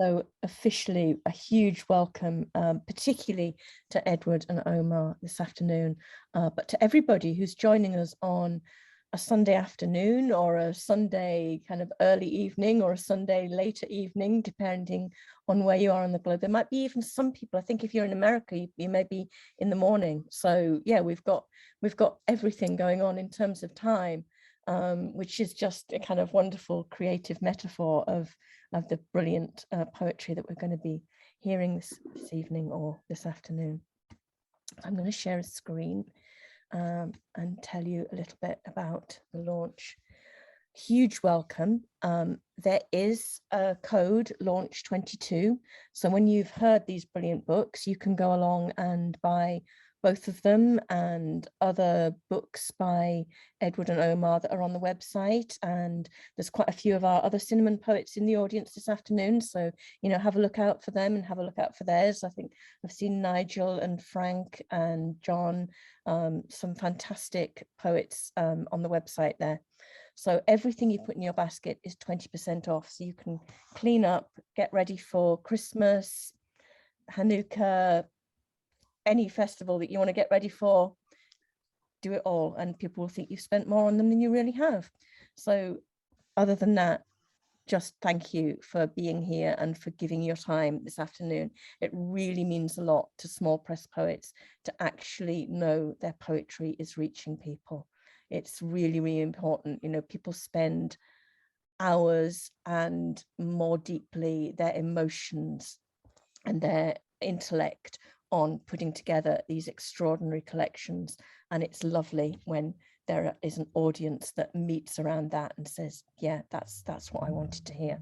So officially a huge welcome, particularly to Edward and Omar this afternoon, but to everybody who's joining us on a Sunday afternoon or a Sunday kind of early evening or a Sunday later evening, depending on where you are on the globe. There might be even some people, I think if you're in America, you may be in the morning. So yeah, we've got everything going on in terms of time, which is just a kind of wonderful creative metaphor of the brilliant poetry that we're going to be hearing this evening or this afternoon. I'm going to share a screen and tell you a little bit about the launch. Huge welcome. There is a code launch 22. So when you've heard these brilliant books, you can go along and buy both of them and other books by Edward and Omar that are on the website. And there's quite a few of our other cinnamon poets in the audience this afternoon. So, you know, have a look out for them and have a look out for theirs. I think I've seen Nigel and Frank and John, some fantastic poets on the website there. So everything you put in your basket is 20% off. So you can clean up, get ready for Christmas, Hanukkah, any festival that you want to get ready for, do it all. And people will think you've spent more on them than you really have. So other than that, just thank you for being here and for giving your time this afternoon. It really means a lot to small press poets to actually know their poetry is reaching people. It's really, really important. You know, people spend hours and more deeply their emotions and their intellect on putting together these extraordinary collections. And it's lovely when there is an audience that meets around that and says, yeah, that's what I wanted to hear.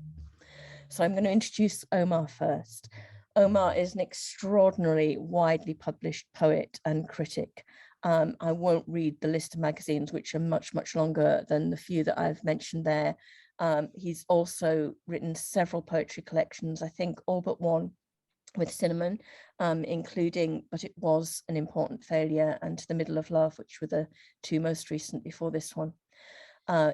So I'm going to introduce Omar first. Omar is an extraordinarily widely published poet and critic. I won't read the list of magazines, which are much, much longer than the few that I've mentioned there. He's also written several poetry collections, I think all but one with Cinnamon, including But It Was an Important Failure and To the Middle of Love, which were the two most recent before this one.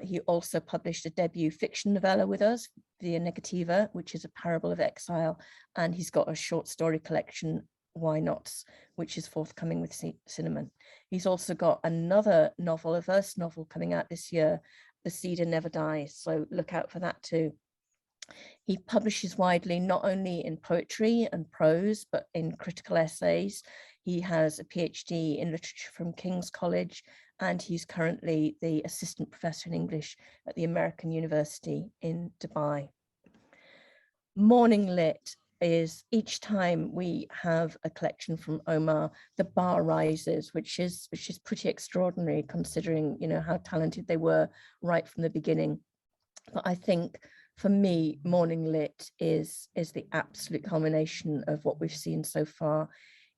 He also published a debut fiction novella with us, Via Negativa, which is a parable of exile, and he's got a short story collection, Why Nots, which is forthcoming with Cinnamon. He's also got another novel, a verse novel coming out this year, The Cedar Never Dies, so look out for that too. He publishes widely, not only in poetry and prose, but in critical essays. He has a PhD in literature from King's College, and he's currently the assistant professor in English at the American University in Dubai. Morning Lit is each time we have a collection from Omar, the bar rises, which is pretty extraordinary considering, you know, how talented they were right from the beginning. But I think for me, Morning Lit is the absolute culmination of what we've seen so far.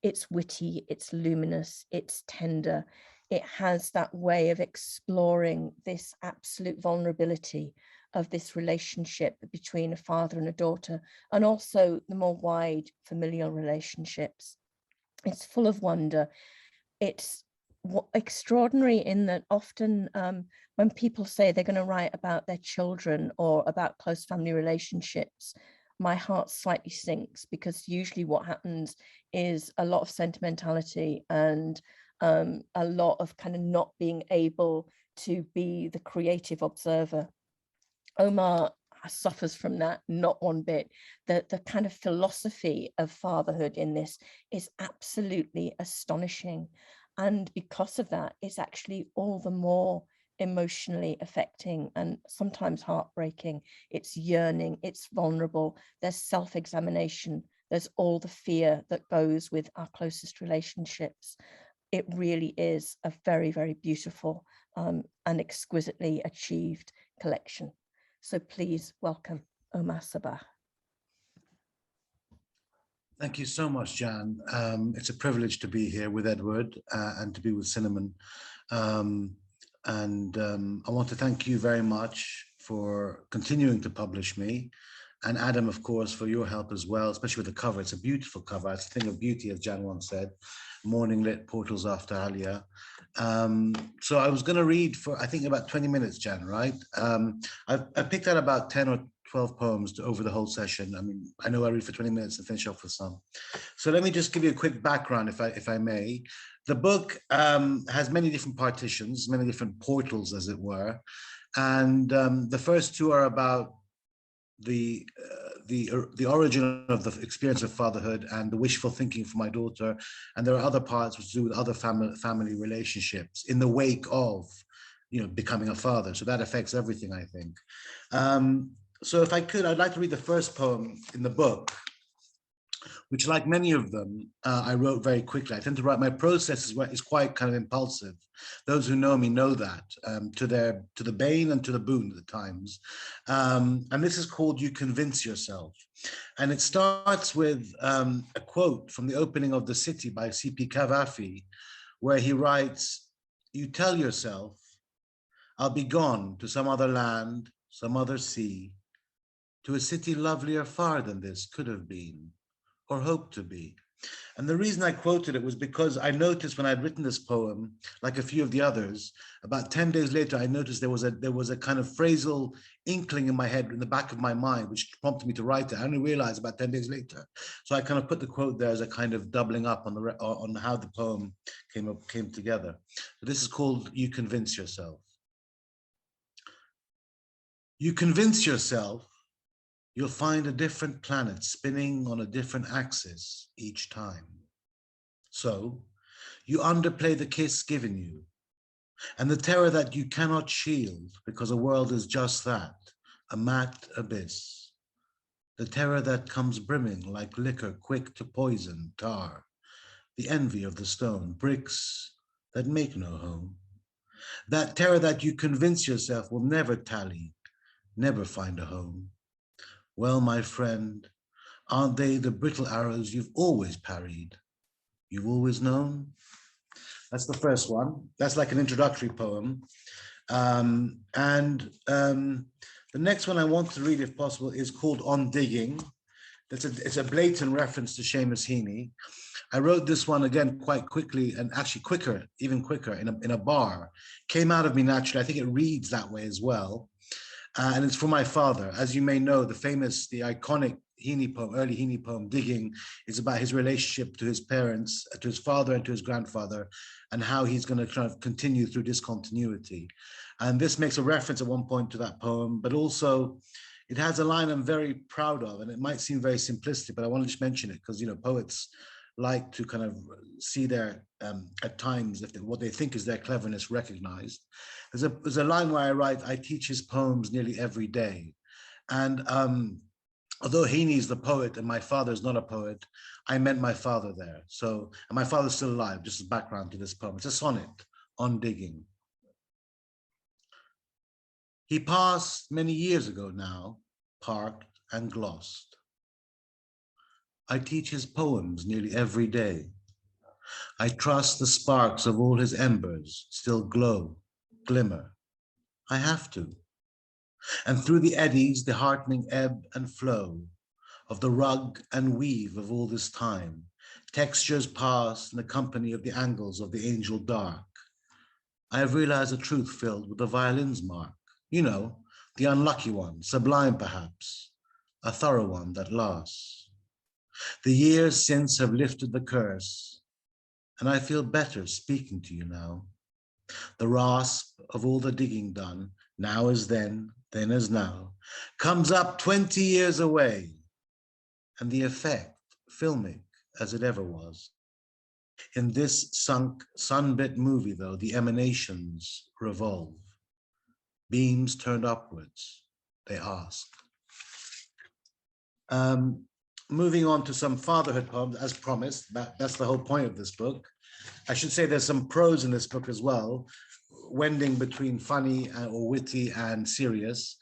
It's witty, it's luminous, it's tender. It has that way of exploring this absolute vulnerability of this relationship between a father and a daughter, and also the more wide familial relationships. It's full of wonder. It's extraordinary in that often when people say they're going to write about their children or about close family relationships, my heart slightly sinks, because usually what happens is a lot of sentimentality and a lot of kind of not being able to be the creative observer. Omar suffers from that, not one bit. The kind of philosophy of fatherhood in this is absolutely astonishing. And because of that, it's actually all the more emotionally affecting and sometimes heartbreaking. It's yearning, it's vulnerable, there's self-examination, there's all the fear that goes with our closest relationships. It really is a very, very beautiful and exquisitely achieved collection. So please welcome Omar Sabbagh. Thank you so much, Jan. It's a privilege to be here with Edward and to be with Cinnamon. I want to thank you very much for continuing to publish me. And Adam, of course, for your help as well, especially with the cover. It's a beautiful cover. It's a thing of beauty, as Jan once said. Morning Lit, Portals After Alia. So I was going to read for, I think, about 20 minutes, Jan, right? I picked out about 10 or 12 poems over the whole session. I mean, I know I read for 20 minutes and finish off with some. So let me just give you a quick background, if I may. The book has many different partitions, many different portals, as it were. And the first two are about the origin of the experience of fatherhood and the wishful thinking for my daughter. And there are other parts which do with other family relationships in the wake of, becoming a father. So that affects everything, I think. So if I could, I'd like to read the first poem in the book, which, like many of them, I wrote very quickly. I tend to write, my process is quite kind of impulsive. Those who know me know that, to the bane and to the boon at times. And this is called You Convince Yourself. And it starts with a quote from the opening of The City by C.P. Cavafy, where he writes, "You tell yourself, I'll be gone to some other land, some other sea, to a city lovelier far than this could have been, or hoped to be." And the reason I quoted it was because I noticed when I'd written this poem, like a few of the others, about 10 days later, I noticed there was a kind of phrasal inkling in my head, in the back of my mind, which prompted me to write it. I only realized about 10 days later. So I kind of put the quote there as a kind of doubling up on how the poem came together. So this is called You Convince Yourself. You convince yourself you'll find a different planet spinning on a different axis each time. So you underplay the kiss given you and the terror that you cannot shield because a world is just that, a matte abyss. The terror that comes brimming like liquor quick to poison, tar, the envy of the stone, bricks that make no home. That terror that you convince yourself will never tally, never find a home. Well, my friend, aren't they the brittle arrows you've always parried? You've always known? That's the first one. That's like an introductory poem. The next one I want to read, if possible, is called On Digging. It's a blatant reference to Seamus Heaney. I wrote this one again quite quickly, and actually quicker, even quicker, in a bar. Came out of me naturally. I think it reads that way as well. And it's for my father. As you may know, the iconic Heaney poem, early Heaney poem, Digging, is about his relationship to his parents, to his father and to his grandfather, and how he's going to kind of continue through discontinuity. And this makes a reference at one point to that poem, but also it has a line I'm very proud of, and it might seem very simplistic, but I want to just mention it because, poets like to kind of see their, at times, what they think is their cleverness recognized. There's a line where I write, I teach his poems nearly every day. And although Heaney is the poet and my father is not a poet, I meant my father there. So, and my father's still alive, just as background to this poem. It's a sonnet on digging. He passed many years ago now, parked and glossed. I teach his poems nearly every day. I trust the sparks of all his embers still glow, glimmer. I have to. And through the eddies, the heartening ebb and flow of the rug and weave of all this time, textures pass in the company of the angles of the angel dark. I have realized a truth filled with the violin's mark. The unlucky one, sublime perhaps, a thorough one that lasts. The years since have lifted the curse, and I feel better speaking to you now. The rasp of all the digging done, now as then as now, comes up 20 years away, and the effect, filmic as it ever was. In this sunk, sunbit movie, though, the emanations revolve. Beams turned upwards, they ask. Moving on to some fatherhood poems, as promised. That's the whole point of this book. I should say there's some prose in this book as well, wending between funny or witty and serious.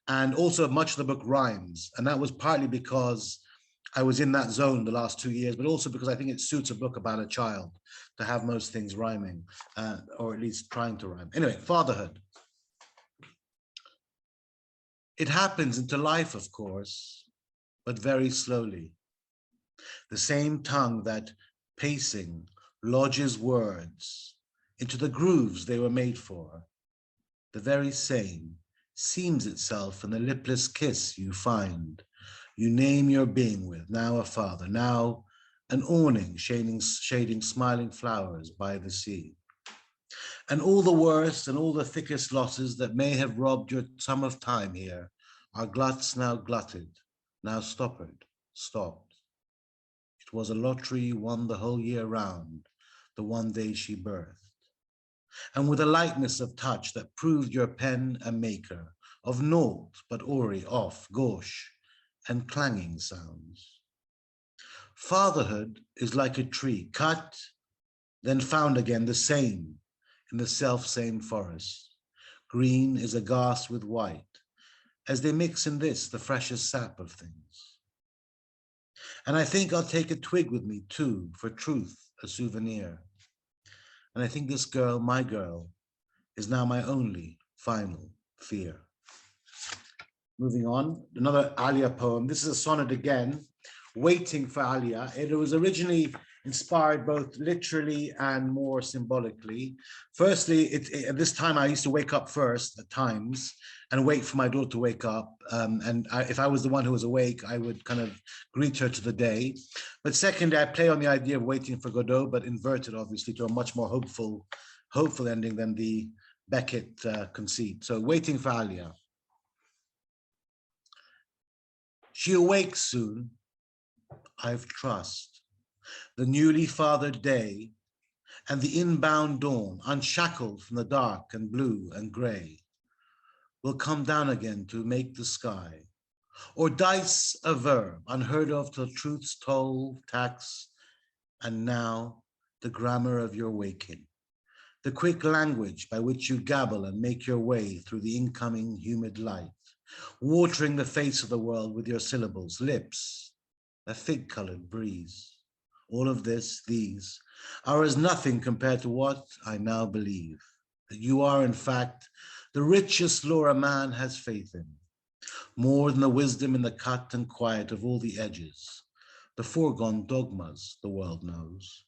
And also much of the book rhymes. And that was partly because I was in that zone the last 2 years, but also because I think it suits a book about a child to have most things rhyming, or at least trying to rhyme. Anyway, fatherhood. It happens into life, of course, but very slowly. The same tongue that, pacing, lodges words into the grooves they were made for. The very same, seams itself in the lipless kiss you find. You name your being with, now a father, now an awning shading smiling flowers by the sea. And all the worst and all the thickest losses that may have robbed your sum of time here are gluts now glutted, now stoppered, stopped. It was a lottery you won the whole year round, the one day she birthed. And with a lightness of touch that proved your pen a maker of naught but ori, off, gauche, and clanging sounds. Fatherhood is like a tree, cut, then found again the same in the self-same forest. Green is aghast with white, as they mix in this the freshest sap of things. And I think I'll take a twig with me too, for truth, a souvenir. And I think this girl, my girl, is now my only final fear. Moving on, another Alia poem. This is a sonnet again, Waiting for Alia. It was originally inspired both literally and more symbolically. Firstly, at this time I used to wake up first at times and wait for my daughter to wake up. If I was the one who was awake, I would kind of greet her to the day. But secondly, I play on the idea of waiting for Godot, but inverted obviously to a much more hopeful ending than the Beckett conceit. So Waiting for Alia. She awakes soon, I've trust. The newly fathered day and the inbound dawn, unshackled from the dark and blue and gray, will come down again to make the sky, or dice a verb unheard of till truth's toll tax, and now the grammar of your waking, the quick language by which you gabble and make your way through the incoming humid light, watering the face of the world with your syllables, lips, a fig-colored breeze. All of this, these, are as nothing compared to what I now believe, that you are in fact the richest lore a man has faith in, more than the wisdom in the cut and quiet of all the edges, the foregone dogmas the world knows.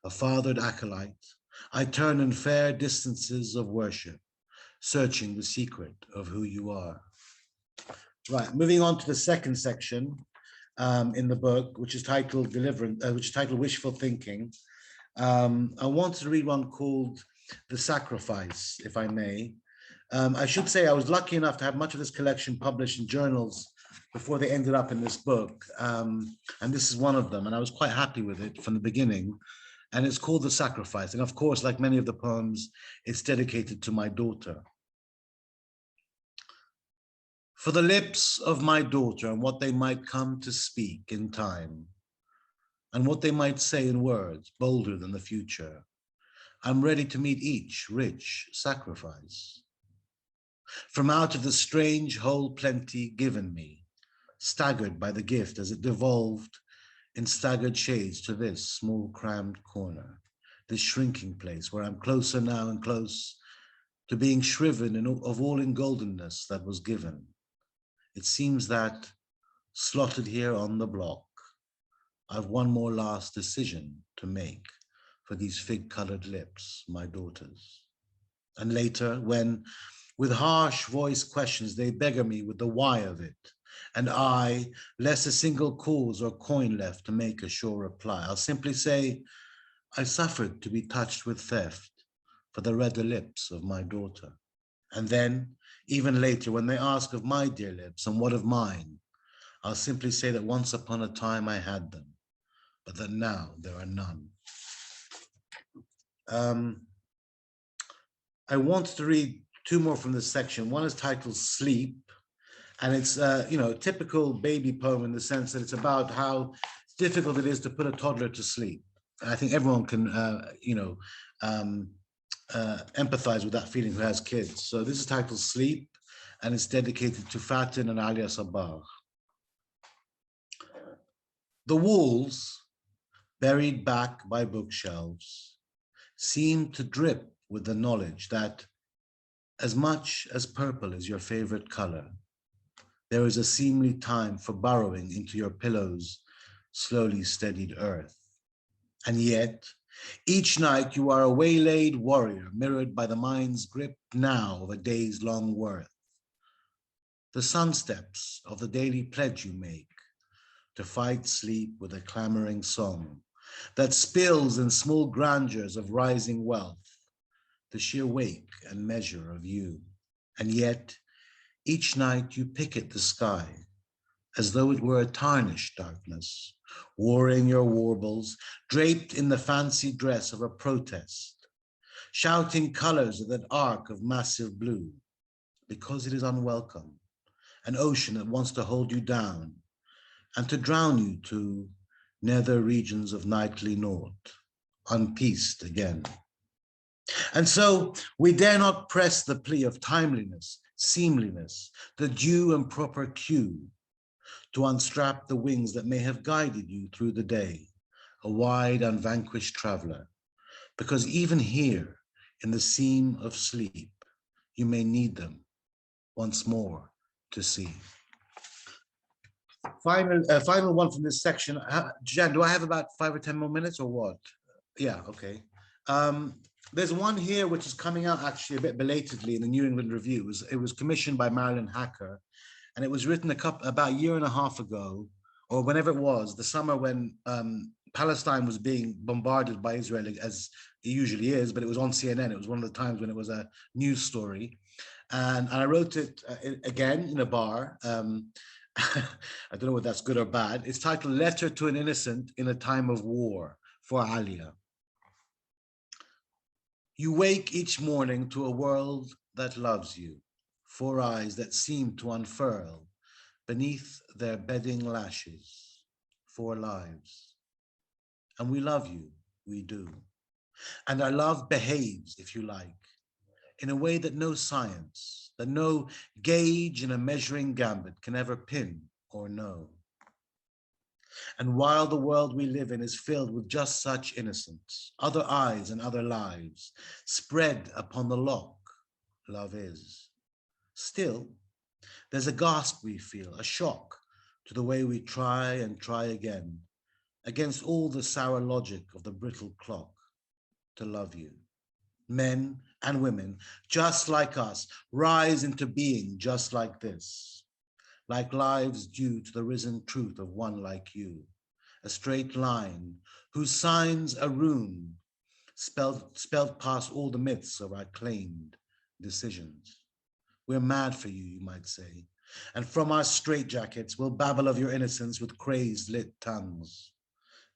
A fathered acolyte, I turn in fair distances of worship, searching the secret of who you are. Right, moving on to the second section in the book, which is titled Wishful Thinking. I wanted to read one called The Sacrifice, if I may. I should say I was lucky enough to have much of this collection published in journals before they ended up in this book. And this is one of them, and I was quite happy with it from the beginning. And it's called The Sacrifice. And of course, like many of the poems, it's dedicated to my daughter. For the lips of my daughter and what they might come to speak in time, and what they might say in words bolder than the future, I'm ready to meet each rich sacrifice. From out of the strange whole plenty given me, staggered by the gift as it devolved in staggered shades to this small crammed corner, this shrinking place where I'm closer now and close to being shriven of all in goldenness that was given. It seems that, slotted here on the block, I've one more last decision to make for these fig-colored lips, my daughters. And later, when, with harsh voice questions, they beggar me with the why of it, and I, less a single cause or coin left to make a sure reply, I'll simply say, I suffered to be touched with theft for the redder lips of my daughter. And then, even later, when they ask of my dear lips and what of mine, I'll simply say that once upon a time I had them, but that now there are none. I want to read two more from this section. One is titled Sleep, and it's a typical baby poem in the sense that it's about how difficult it is to put a toddler to sleep. And I think everyone can, empathize with that feeling who has kids. So this is titled Sleep, and it's dedicated to Fatin and Alia Sabbagh. The walls, buried back by bookshelves, seem to drip with the knowledge that as much as purple is your favorite color, there is a seemly time for burrowing into your pillow's slowly steadied earth. And yet, each night you are a waylaid warrior mirrored by the mind's grip now of a day's long worth. the sun steps of the daily pledge you make to fight sleep with a clamoring song that spills in small grandeurs of rising wealth, the sheer wake and measure of you. And yet, each night you picket the sky as though it were a tarnished darkness, warring your warbles, draped in the fancy dress of a protest, shouting colors of that arc of massive blue, because it is unwelcome, an ocean that wants to hold you down and to drown you to nether regions of nightly naught, unpieced again. And so we dare not press the plea of timeliness, seemliness, the due and proper cue to unstrap the wings that may have guided you through the day, a wide, unvanquished traveler, because even here in the seam of sleep, you may need them once more to see. Final one from this section. Jan, do I have about 5 or 10 more minutes or what? Yeah, okay. There's one here which is coming out actually a bit belatedly in the New England Review. It was commissioned by Marilyn Hacker, and it was written about a year and a half ago, or whenever it was, the summer when Palestine was being bombarded by Israel, as it usually is, but it was on CNN. It was one of the times when it was a news story. And I wrote it again in a bar. I don't know whether that's good or bad. It's titled Letter to an Innocent in a Time of War for Alia. You wake each morning to a world that loves you, 4 eyes that seem to unfurl beneath their bedding lashes, 4 lives. And we love you, we do. And our love behaves, if you like, in a way that no science, that no gauge in a measuring gambit can ever pin or know. And while the world we live in is filled with just such innocence, other eyes and other lives spread upon the lock, love is. Still, there's a gasp we feel, a shock to the way we try and try again, against all the sour logic of the brittle clock, to love you. Men and women, just like us, rise into being just like this, like lives due to the risen truth of one like you, a straight line whose signs a rune, spelled past all the myths of our claimed decisions. We're mad for you, you might say, and from our straitjackets we'll babble of your innocence with crazed lit tongues.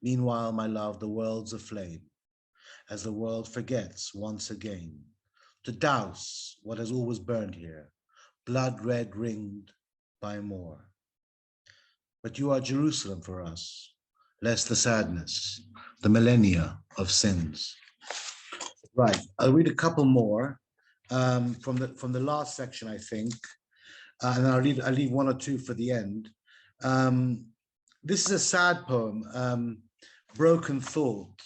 Meanwhile, my love, the world's aflame, as the world forgets once again to douse what has always burned here, blood red ringed by more. But you are Jerusalem for us, less the sadness, the millennia of sins. Right, I'll read a couple more from the last section, I think, and I'll leave 1 or 2 for the end. This is a sad poem, Broken Thought.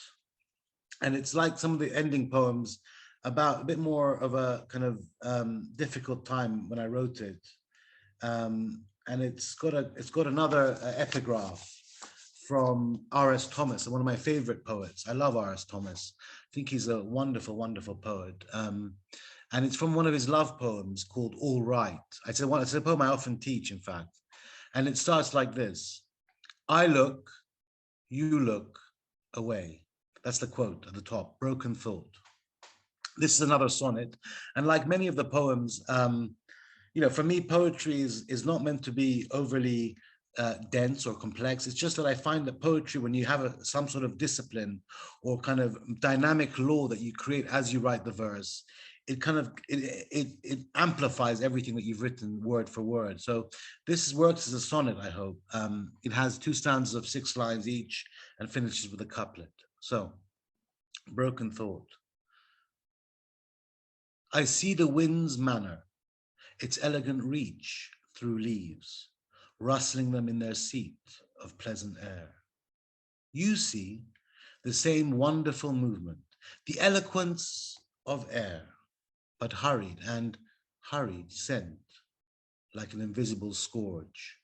And it's like some of the ending poems about a bit more of a kind of difficult time when I wrote it. And it's got another epigraph from R.S. Thomas, one of my favorite poets. I love R.S. Thomas. I think he's a wonderful, wonderful poet. And it's from one of his love poems called All Right. It's a poem I often teach, in fact. And it starts like this: I look, you look away. That's the quote at the top, Broken Thought. This is another sonnet. And like many of the poems, for me, poetry is not meant to be overly dense or complex. It's just that I find that poetry, when you have some sort of discipline or kind of dynamic law that you create as you write the verse, it amplifies everything that you've written word for word. So this works as a sonnet, I hope. It has 2 stanzas of 6 lines each and finishes with a couplet. So, Broken Thought. I see the wind's manner, its elegant reach through leaves, rustling them in their seat of pleasant air. You see the same wonderful movement, the eloquence of air, but hurried scent, like an invisible scourge.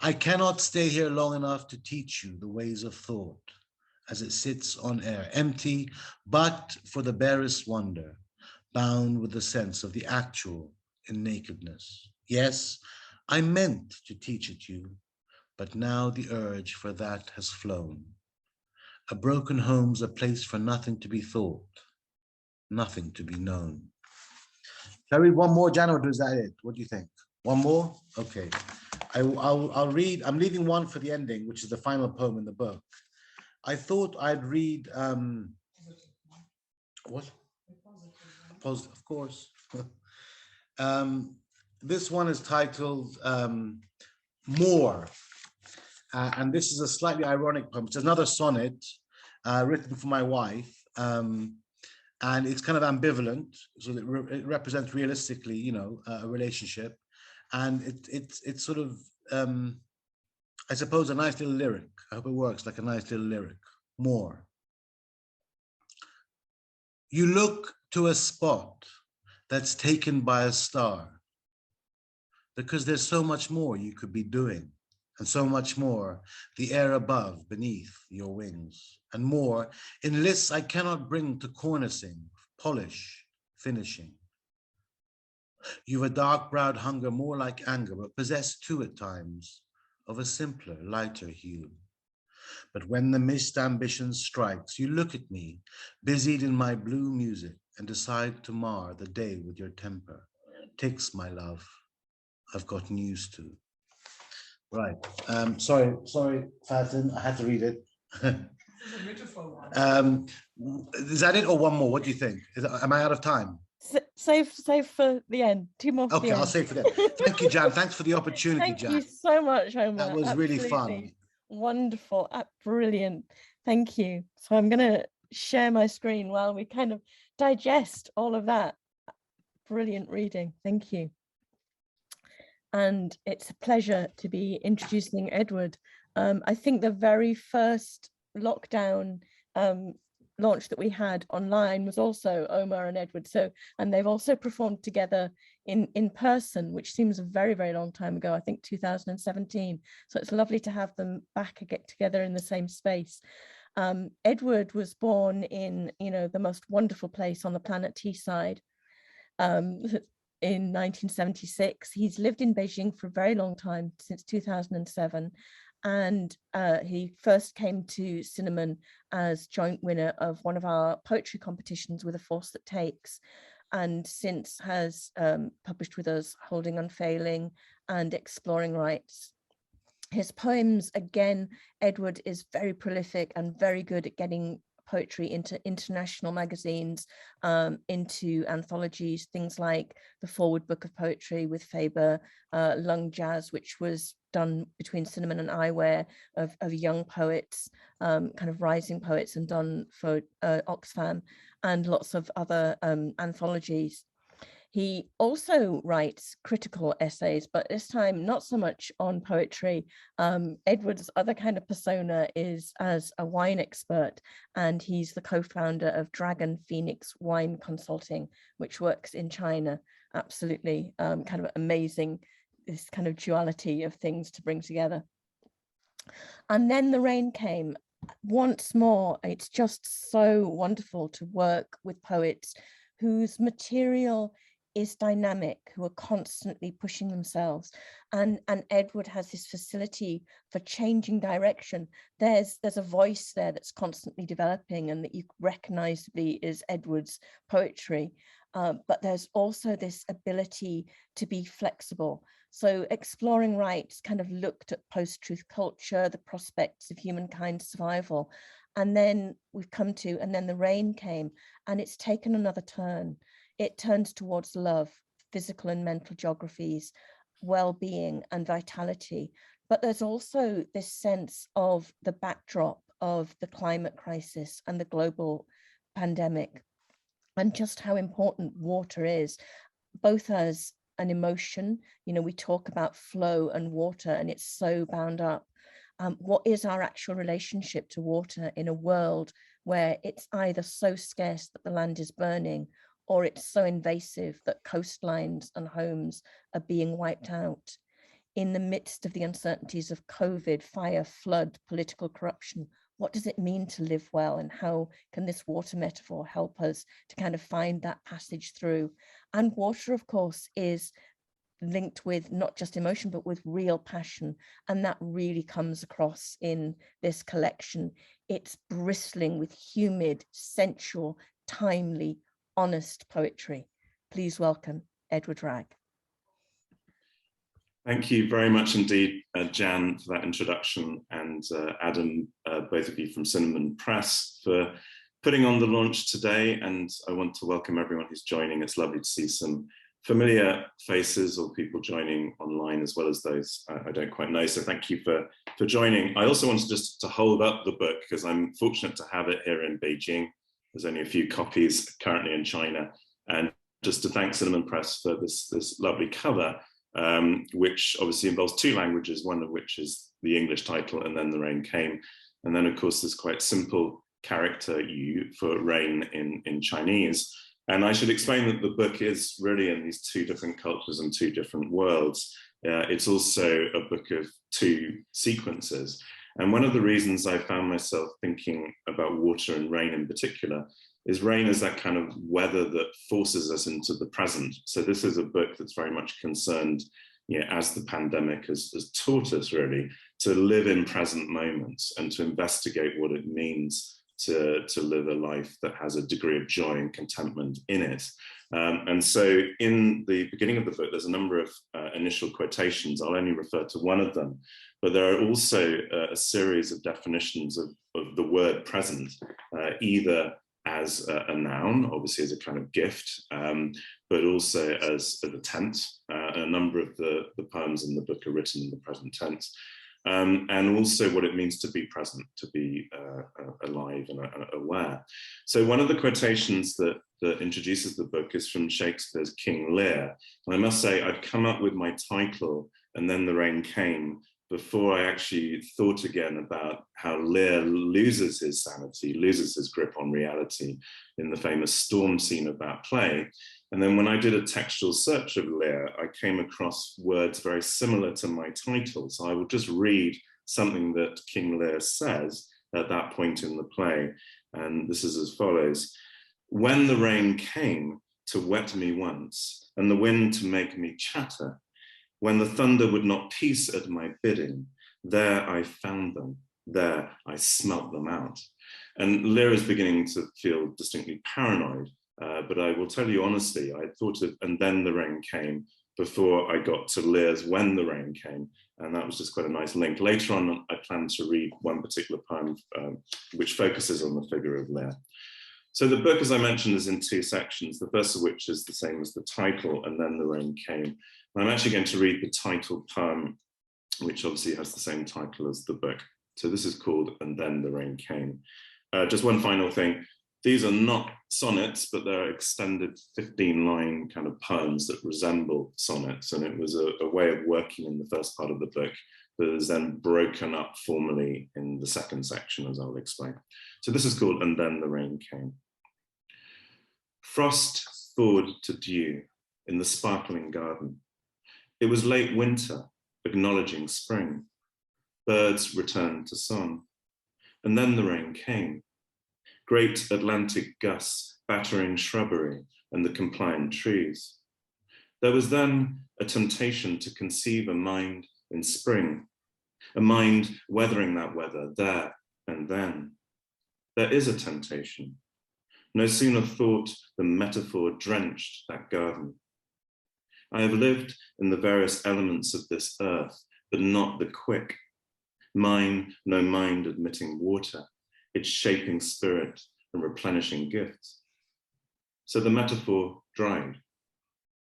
I cannot stay here long enough to teach you the ways of thought, as it sits on air, empty, but for the barest wonder, bound with the sense of the actual in nakedness. Yes, I meant to teach it you, but now the urge for that has flown. A broken home's a place for nothing to be thought, nothing to be known. Shall I read one more, Jan, or is that it? What do you think? One more? Okay. I'll read, I'm leaving one for the ending, which is the final poem in the book. I thought I'd read, what? Positive, of course. This one is titled More. And this is a slightly ironic poem. It's another sonnet written for my wife. And it's kind of ambivalent. So it represents realistically, you know, a relationship. And it's sort of, I suppose, a nice little lyric. I hope it works like a nice little lyric. More. You look to a spot that's taken by a star, because there's so much more you could be doing, and so much more the air above beneath your wings, and more in lists I cannot bring to cornicing, polish, finishing. You've a dark-browed hunger more like anger, but possessed too at times of a simpler, lighter hue. But when the mist ambition strikes, you look at me, busied in my blue music, and decide to mar the day with your temper. Ticks, my love, I've got news to. Right. Sorry, Fatin, I had to read it. Is that it or one more? What do you think? Am I out of time? Save for the end. Two more. Okay, I'll save for that. Thank you, Jan. Thanks for the opportunity, Jan. Thank you so much, Omar. That was really fun. Wonderful. Brilliant. Thank you. So I'm going to share my screen while we kind of digest all of that. Brilliant reading. Thank you. And it's a pleasure to be introducing Edward. I think the very first lockdown launch that we had online was also Omar and Edward. And they've also performed together in person, which seems a very, very long time ago, I think 2017. So it's lovely to have them back and get together in the same space. Edward was born in, you know, the most wonderful place on the planet, Teesside, in 1976. He's lived in Beijing for a very long time, since 2007. And he first came to Cinnamon as joint winner of one of our poetry competitions with A Force That Takes, and since has published with us Holding Unfailing and Exploring Rights. His poems, again, Edward is very prolific and very good at getting poetry into international magazines, into anthologies, things like the Forward Book of Poetry with Faber, Lung Jazz, which was done between Cinnamon and Eyewear, of young poets, kind of rising poets, and done for Oxfam, and lots of other anthologies. He also writes critical essays, but this time not so much on poetry. Edward's other kind of persona is as a wine expert, and he's the co-founder of Dragon Phoenix Wine Consulting, which works in China. Absolutely kind of amazing, this kind of duality of things to bring together. And then the rain came. Once more, it's just so wonderful to work with poets whose material is dynamic, who are constantly pushing themselves. And Edward has this facility for changing direction. There's a voice there that's constantly developing and that you recognizably is Edward's poetry. But there's also this ability to be flexible. So Exploring Rights kind of looked at post-truth culture, the prospects of humankind's survival. And then we've come to, and then the rain came, and it's taken another turn. It turns towards love, physical and mental geographies, well-being and vitality. But there's also this sense of the backdrop of the climate crisis and the global pandemic, and just how important water is, both as an emotion. You know, we talk about flow and water, and it's so bound up. What is our actual relationship to water in a world where it's either so scarce that the land is burning, or it's so invasive that coastlines and homes are being wiped out? In the midst of the uncertainties of COVID, fire, flood, political corruption, what does it mean to live well, and how can this water metaphor help us to kind of find that passage through? And water, of course, is linked with not just emotion, but with real passion. And that really comes across in this collection. It's bristling with humid, sensual, timely, honest poetry. Please welcome Edward Ragg. Thank you very much indeed, Jan, for that introduction, and Adam, both of you from Cinnamon Press, for putting on the launch today. And I want to welcome everyone who's joining. It's lovely to see some familiar faces or people joining online, as well as those I don't quite know. So thank you for joining. I also wanted just to hold up the book because I'm fortunate to have it here in Beijing. There's only a few copies currently in China. And just to thank Cinnamon Press for this lovely cover, which obviously involves two languages, one of which is the English title, and then the rain came. And then of course there's quite simple character U for rain in Chinese. And I should explain that the book is really in these two different cultures and two different worlds. It's also a book of two sequences. And one of the reasons I found myself thinking about water and rain in particular is rain as that kind of weather that forces us into the present. So this is a book that's very much concerned, as the pandemic has taught us really, to live in present moments and to investigate what it means to live a life that has a degree of joy and contentment in it. And so in the beginning of the book, there's a number of initial quotations. I'll only refer to one of them, but there are also a series of definitions of the word present, either as a noun, obviously as a kind of gift, but also as a tense. A number of the poems in the book are written in the present tense. And also what it means to be present, to be alive and aware. So one of the quotations that introduces the book is from Shakespeare's King Lear. And I must say, I'd come up with my title, And Then the Rain Came, before I actually thought again about how Lear loses his sanity, loses his grip on reality in the famous storm scene of that play. And then when I did a textual search of Lear, I came across words very similar to my title. So I will just read something that King Lear says at that point in the play. And this is as follows: "When the rain came to wet me once, and the wind to make me chatter, when the thunder would not peace at my bidding, there I found them, there I smelt them out." And Lear is beginning to feel distinctly paranoid, but I will tell you honestly, I thought of "And Then the Rain Came" before I got to Lear's "When the Rain Came," and that was just quite a nice link. Later on, I plan to read one particular poem which focuses on the figure of Lear. So the book, as I mentioned, is in two sections, the first of which is the same as the title, "And Then the Rain Came." I'm actually going to read the title poem, which obviously has the same title as the book. So this is called "And Then the Rain Came." Just one final thing. These are not sonnets, but they're extended 15-line kind of poems that resemble sonnets. And it was a way of working in the first part of the book that is then broken up formally in the second section, as I'll explain. So this is called "And Then the Rain Came." Frost thawed to dew in the sparkling garden. It was late winter, acknowledging spring. Birds returned to song. And then the rain came. Great Atlantic gusts battering shrubbery and the compliant trees. There was then a temptation to conceive a mind in spring, a mind weathering that weather there and then. There is a temptation. No sooner thought than metaphor drenched that garden. I have lived in the various elements of this earth, but not the quick. Mine, no mind admitting water, its shaping spirit and replenishing gifts. So the metaphor dried.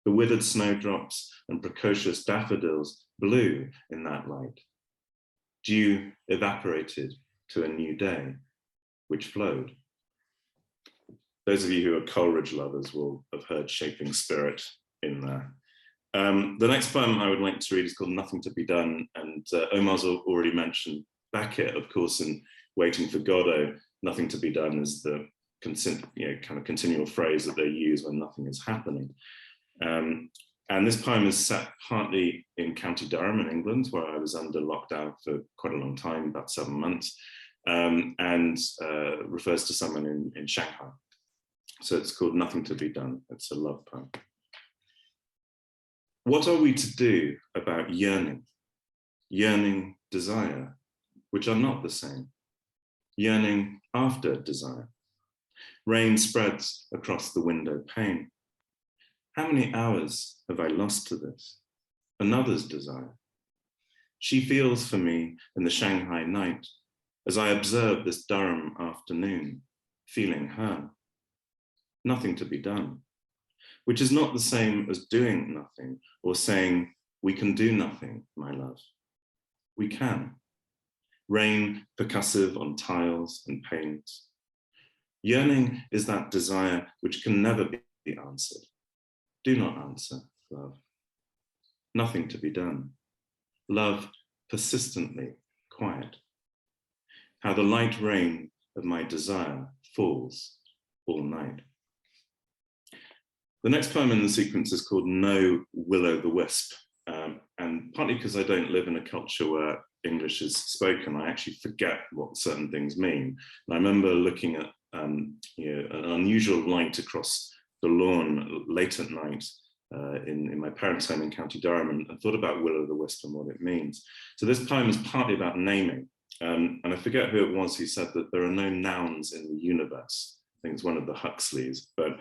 The withered snowdrops and precocious daffodils blew in that light. Dew evaporated to a new day, which flowed. Those of you who are Coleridge lovers will have heard shaping spirit in there. The next poem I would like to read is called "Nothing to be Done," and Omar's already mentioned Beckett, of course, in Waiting for Godot. Nothing to be done is the kind of continual phrase that they use when nothing is happening. And this poem is set partly in County Durham in England, where I was under lockdown for quite a long time, about 7 months, and refers to someone in Shanghai. So it's called "Nothing to be Done." It's a love poem. What are we to do about yearning, desire, which are not the same? Yearning after desire. Rain spreads across the window pane. How many hours have I lost to this? Another's desire. She feels for me in the Shanghai night as I observe this Durham afternoon, feeling her. Nothing to be done, which is not the same as doing nothing or saying, we can do nothing, my love. We can. Rain percussive on tiles and paint. Yearning is that desire which can never be answered. Do not answer, love. Nothing to be done. Love persistently quiet. How the light rain of my desire falls all night. The next poem in the sequence is called No Will-o'-the-Wisp. And partly because I don't live in a culture where English is spoken, I actually forget what certain things mean. And I remember looking at an unusual light across the lawn late at night in my parents' home in County Durham and thought about Will-o'-the-Wisp and what it means. So this poem is partly about naming. And I forget who it was who said that there are no nouns in the universe. I think it's one of the Huxleys, but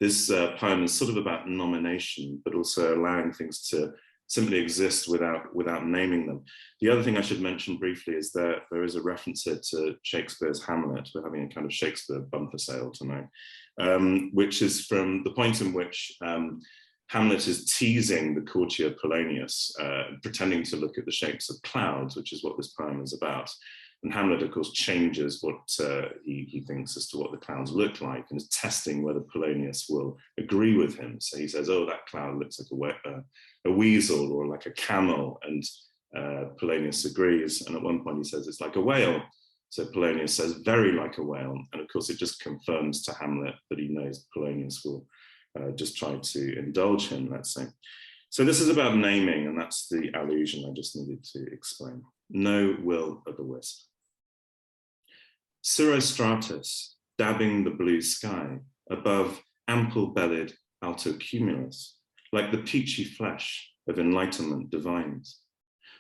this poem is sort of about nomination, but also allowing things to simply exist without naming them. The other thing I should mention briefly is there is a reference here to Shakespeare's Hamlet. We're having a kind of Shakespeare bumper sale tonight, which is from the point in which Hamlet is teasing the courtier Polonius, pretending to look at the shapes of clouds, which is what this poem is about. And Hamlet, of course, changes what he thinks as to what the clouds look like and is testing whether Polonius will agree with him. So he says, oh, that cloud looks like a weasel or like a camel. And Polonius agrees. And at one point he says, it's like a whale. So Polonius says, very like a whale. And of course, it just confirms to Hamlet that he knows Polonius will just try to indulge him, let's say. So this is about naming, and that's the allusion I just needed to explain. No will-o'-the-wisp. Cirrostratus dabbing the blue sky above ample-bellied altocumulus, like the peachy flesh of enlightenment divines,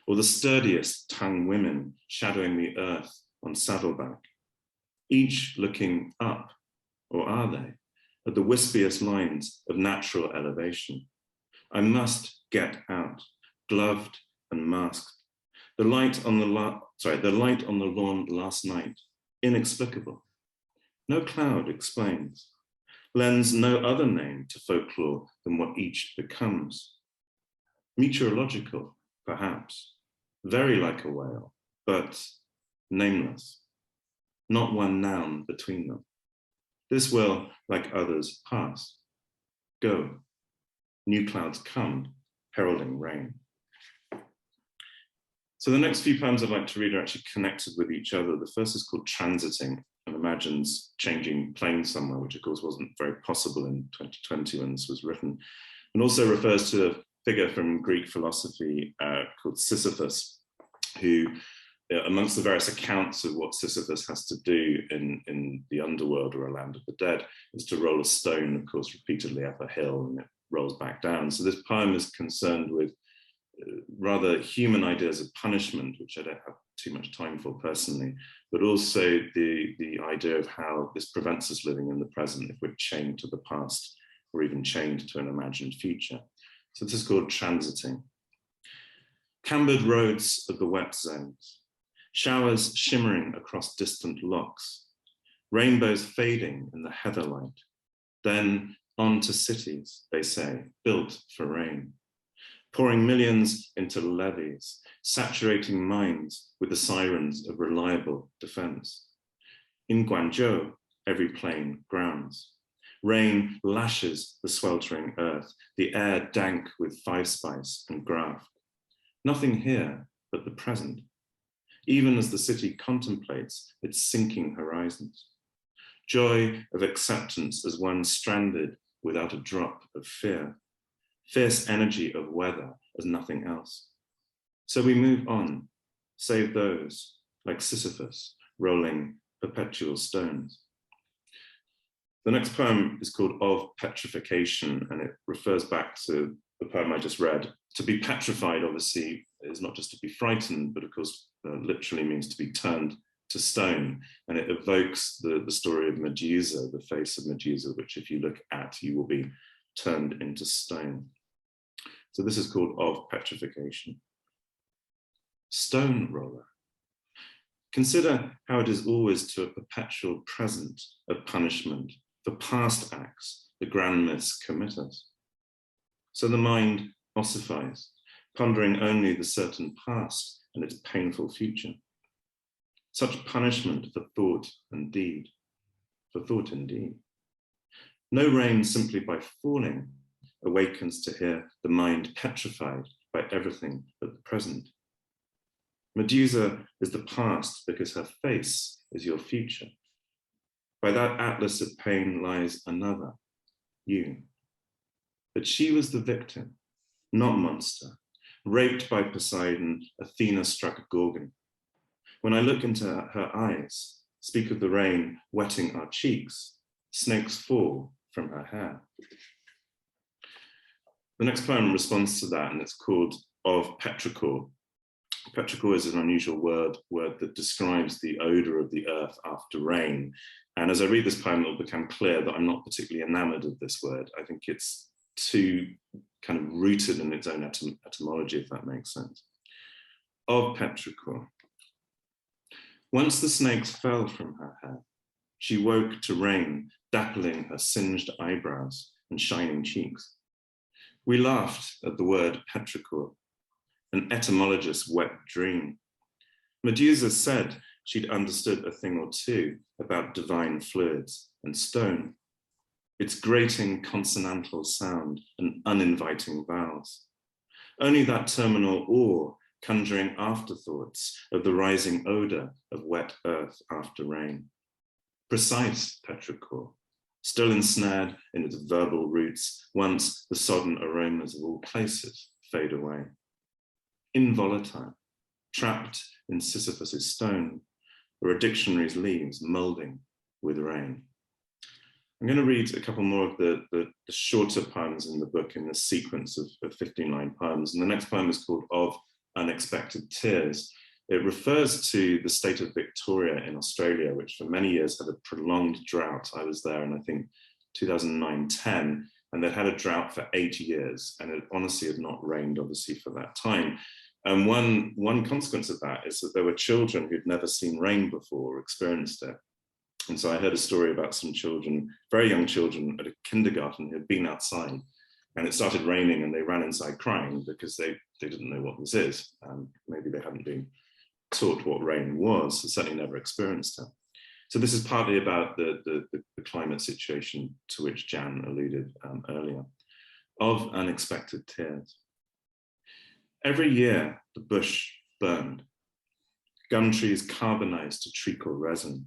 or the sturdiest tongue women shadowing the earth on saddleback, each looking up, or are they, at the wispiest lines of natural elevation. I must get out, gloved and masked. The light on the lawn last night, inexplicable. No cloud explains, lends no other name to folklore than what each becomes. Meteorological, perhaps, very like a whale, but nameless. Not one noun between them. This will, like others, pass. Go. New clouds come, heralding rain. So the next few poems I'd like to read are actually connected with each other. The first is called Transiting and imagines changing planes somewhere, which of course wasn't very possible in 2020 when this was written, and also refers to a figure from Greek philosophy called Sisyphus, who, amongst the various accounts of what Sisyphus has to do in the underworld or a land of the dead, is to roll a stone, of course, repeatedly up a hill, and it rolls back down. So this poem is concerned with rather human ideas of punishment, which I don't have too much time for personally, but also the idea of how this prevents us living in the present if we're chained to the past or even chained to an imagined future. So this is called Transiting. Cambered roads of the wet zones, showers shimmering across distant lochs, rainbows fading in the heather light, then on to cities, they say, built for rain, pouring millions into levees, saturating minds with the sirens of reliable defense. In Guangzhou, every plane grounds. Rain lashes the sweltering earth, the air dank with five spice and graft. Nothing here but the present, even as the city contemplates its sinking horizons. Joy of acceptance as one stranded without a drop of fear. Fierce energy of weather as nothing else. So we move on, save those, like Sisyphus, rolling perpetual stones. The next poem is called Of Petrification, and it refers back to the poem I just read, To be petrified, obviously, is not just to be frightened, but of course, literally means to be turned to stone. And it evokes the story of Medusa, the face of Medusa, which if you look at, you will be turned into stone. So this is called of petrification. Stone roller. Consider how it is always to a perpetual present of punishment for past acts the grand myths committed. So the mind ossifies, pondering only the certain past and its painful future. Such punishment for thought and deed, for thought indeed. No rain simply by falling awakens to hear the mind petrified by everything but the present. Medusa is the past because her face is your future. By that atlas of pain lies another, you. But she was the victim, not monster. Raped by Poseidon, Athena struck Gorgon. When I look into her eyes, speak of the rain wetting our cheeks, snakes fall from her hair. The next poem responds to that, and it's called Of Petrichor. Petrichor is an unusual word that describes the odor of the earth after rain. And as I read this poem, it'll become clear that I'm not particularly enamored of this word. I think it's too kind of rooted in its own etymology, if that makes sense. Of Petrichor. Once the snakes fell from her hair, she woke to rain, dappling her singed eyebrows and shining cheeks. We laughed at the word petrichor, an etymologist's wet dream. Medusa said she'd understood a thing or two about divine fluids and stone, its grating consonantal sound and uninviting vowels. Only that terminal awe conjuring afterthoughts of the rising odor of wet earth after rain. Precise petrichor, still ensnared in its verbal roots, once the sodden aromas of all places fade away. Involatile, trapped in Sisyphus's stone, or a dictionary's leaves molding with rain. I'm going to read a couple more of the shorter poems in the book in this sequence of 15-line poems. And the next poem is called Of Unexpected Tears. It refers to the state of Victoria in Australia, which for many years had a prolonged drought. I was there in, I think, 2009-10, and they'd had a drought for 8 years, and it honestly had not rained, obviously, for that time. And one consequence of that is that there were children who'd never seen rain before or experienced it. And so I heard a story about some children, very young children at a kindergarten who had been outside, and it started raining and they ran inside crying because they didn't know what this is. Maybe they hadn't been taught what rain was, certainly never experienced it. So this is partly about the climate situation to which Jan alluded earlier. Of Unexpected Tears. Every year, the bush burned. Gum trees carbonized to treacle resin.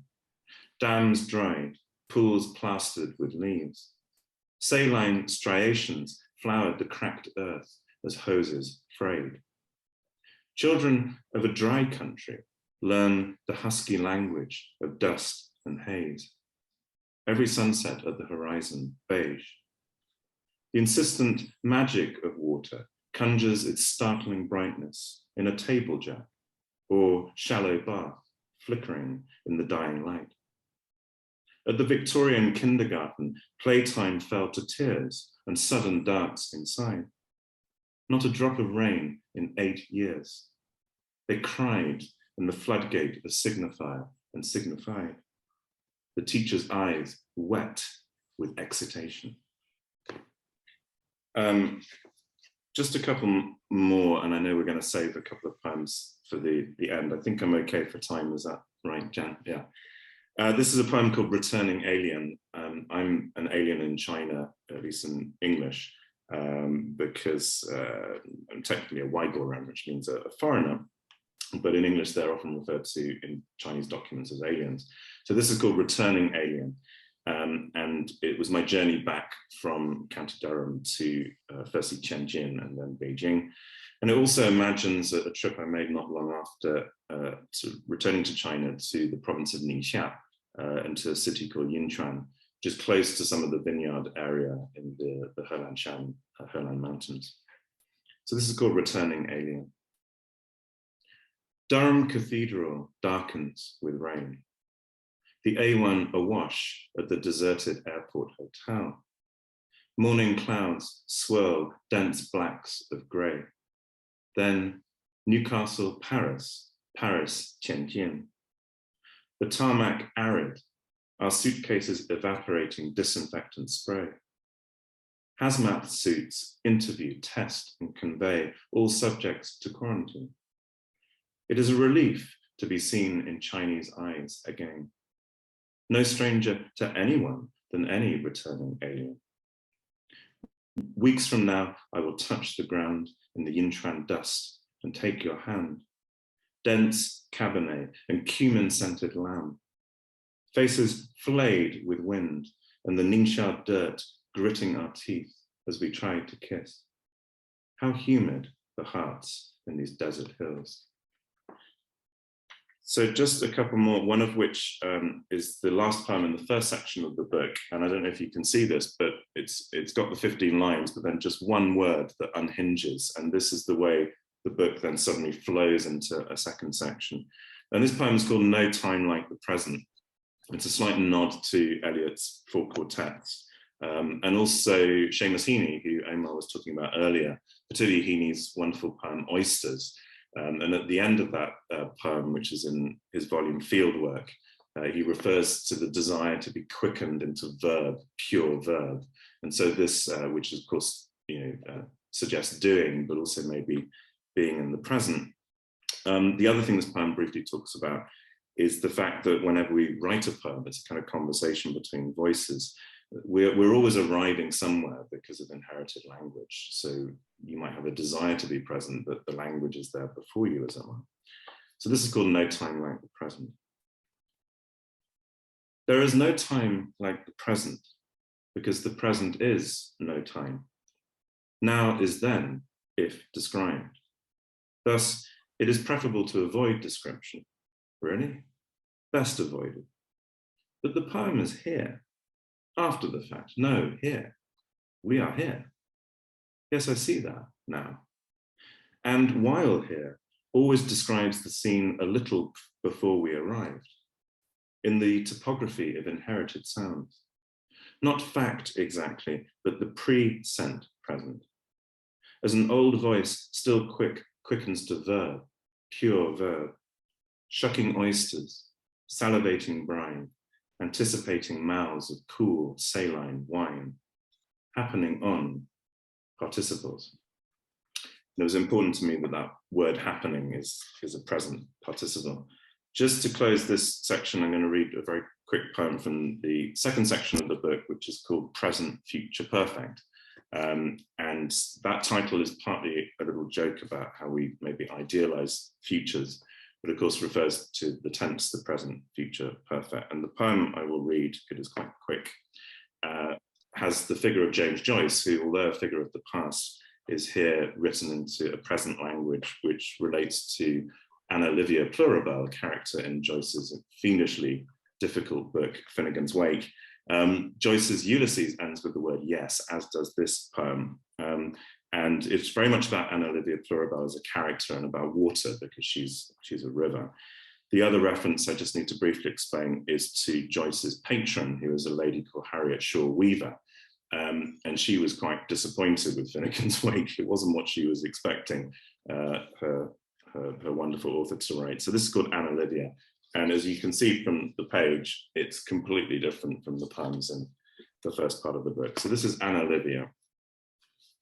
Dams dried, pools plastered with leaves. Saline striations flowered the cracked earth as hoses frayed. Children of a dry country learn the husky language of dust and haze. Every sunset at the horizon, beige. The insistent magic of water conjures its startling brightness in a table jack or shallow bath flickering in the dying light. At the Victorian kindergarten, playtime fell to tears and sudden darts inside. Not a drop of rain in 8 years. They cried in the floodgate of signifier and signified. The teacher's eyes wet with excitation. Just a couple more, and I know we're going to save a couple of poems for the end. I think I'm okay for time, is that right, Jan? Yeah. This is a poem called Returning Alien. I'm an alien in China, at least in English, because I'm technically a Uyghur, which means a foreigner, but in English they're often referred to in Chinese documents as aliens. So this is called Returning Alien, and it was my journey back from County Durham to firstly Tianjin and then Beijing. And it also imagines a trip I made not long after returning to China to the province of Ningxia and to a city called Yinchuan, which is close to some of the vineyard area in the Helan Mountains. So this is called Returning Alien. Durham Cathedral darkens with rain. The A1 awash at the deserted airport hotel. Morning clouds swirl dense blacks of grey. Then Newcastle, Paris, Paris, Tianjin. The tarmac arid, our suitcases evaporating disinfectant spray. Hazmat suits interview, test, and convey all subjects to quarantine. It is a relief to be seen in Chinese eyes again. No stranger to anyone than any returning alien. Weeks from now, I will touch the ground in the Yinchuan dust and take your hand. Dense Cabernet and cumin-scented lamb. Faces flayed with wind and the Ningxia dirt gritting our teeth as we tried to kiss. How humid the hearts in these desert hills. So just a couple more, one of which is the last poem in the first section of the book. And I don't know if you can see this, but it's got the 15 lines, but then just one word that unhinges. And this is the way the book then suddenly flows into a second section. And this poem is called No Time Like the Present. It's a slight nod to Eliot's four quartets. And also Seamus Heaney, who Omar was talking about earlier, particularly Heaney's wonderful poem, Oysters. And at the end of that poem, which is in his volume Fieldwork, he refers to the desire to be quickened into verb, pure verb. And so this, which of course, suggests doing, but also maybe being in the present. The other thing this poem briefly talks about is the fact that whenever we write a poem, it's a kind of conversation between voices. We're always arriving somewhere because of inherited language. So you might have a desire to be present, but the language is there before you as someone. So this is called No Time Like the Present. There is no time like the present, because the present is no time. Now is then, if described. Thus, it is preferable to avoid description. Really? Best avoided. But the poem is here. After the fact, no, here. We are here. Yes, I see that now. And while here, always describes the scene a little before we arrived, in the topography of inherited sounds. Not fact exactly, but the pre-sent present. As an old voice still quickens to verb, pure verb, shucking oysters, salivating brine, anticipating mouths of cool, saline wine, happening on participles. And it was important to me that that word happening is a present participle. Just to close this section, I'm going to read a very quick poem from the second section of the book, which is called Present, Future, Perfect. And that title is partly a little joke about how we maybe idealize futures, but of course refers to the tense, the present, future, perfect. And the poem I will read, it is quite quick, has the figure of James Joyce, who, although a figure of the past, is here written into a present language, which relates to Anna Livia Plurabelle, a character in Joyce's fiendishly difficult book, Finnegan's Wake. Joyce's Ulysses ends with the word yes, as does this poem. And it's very much about Anna Livia Plurabelle as a character and about water, because she's a river. The other reference I just need to briefly explain is to Joyce's patron, who is a lady called Harriet Shaw Weaver. And she was quite disappointed with Finnegan's Wake. It wasn't what she was expecting her wonderful author to write. So this is called Anna Livia. And as you can see from the page, it's completely different from the poems in the first part of the book. So this is Anna Livia.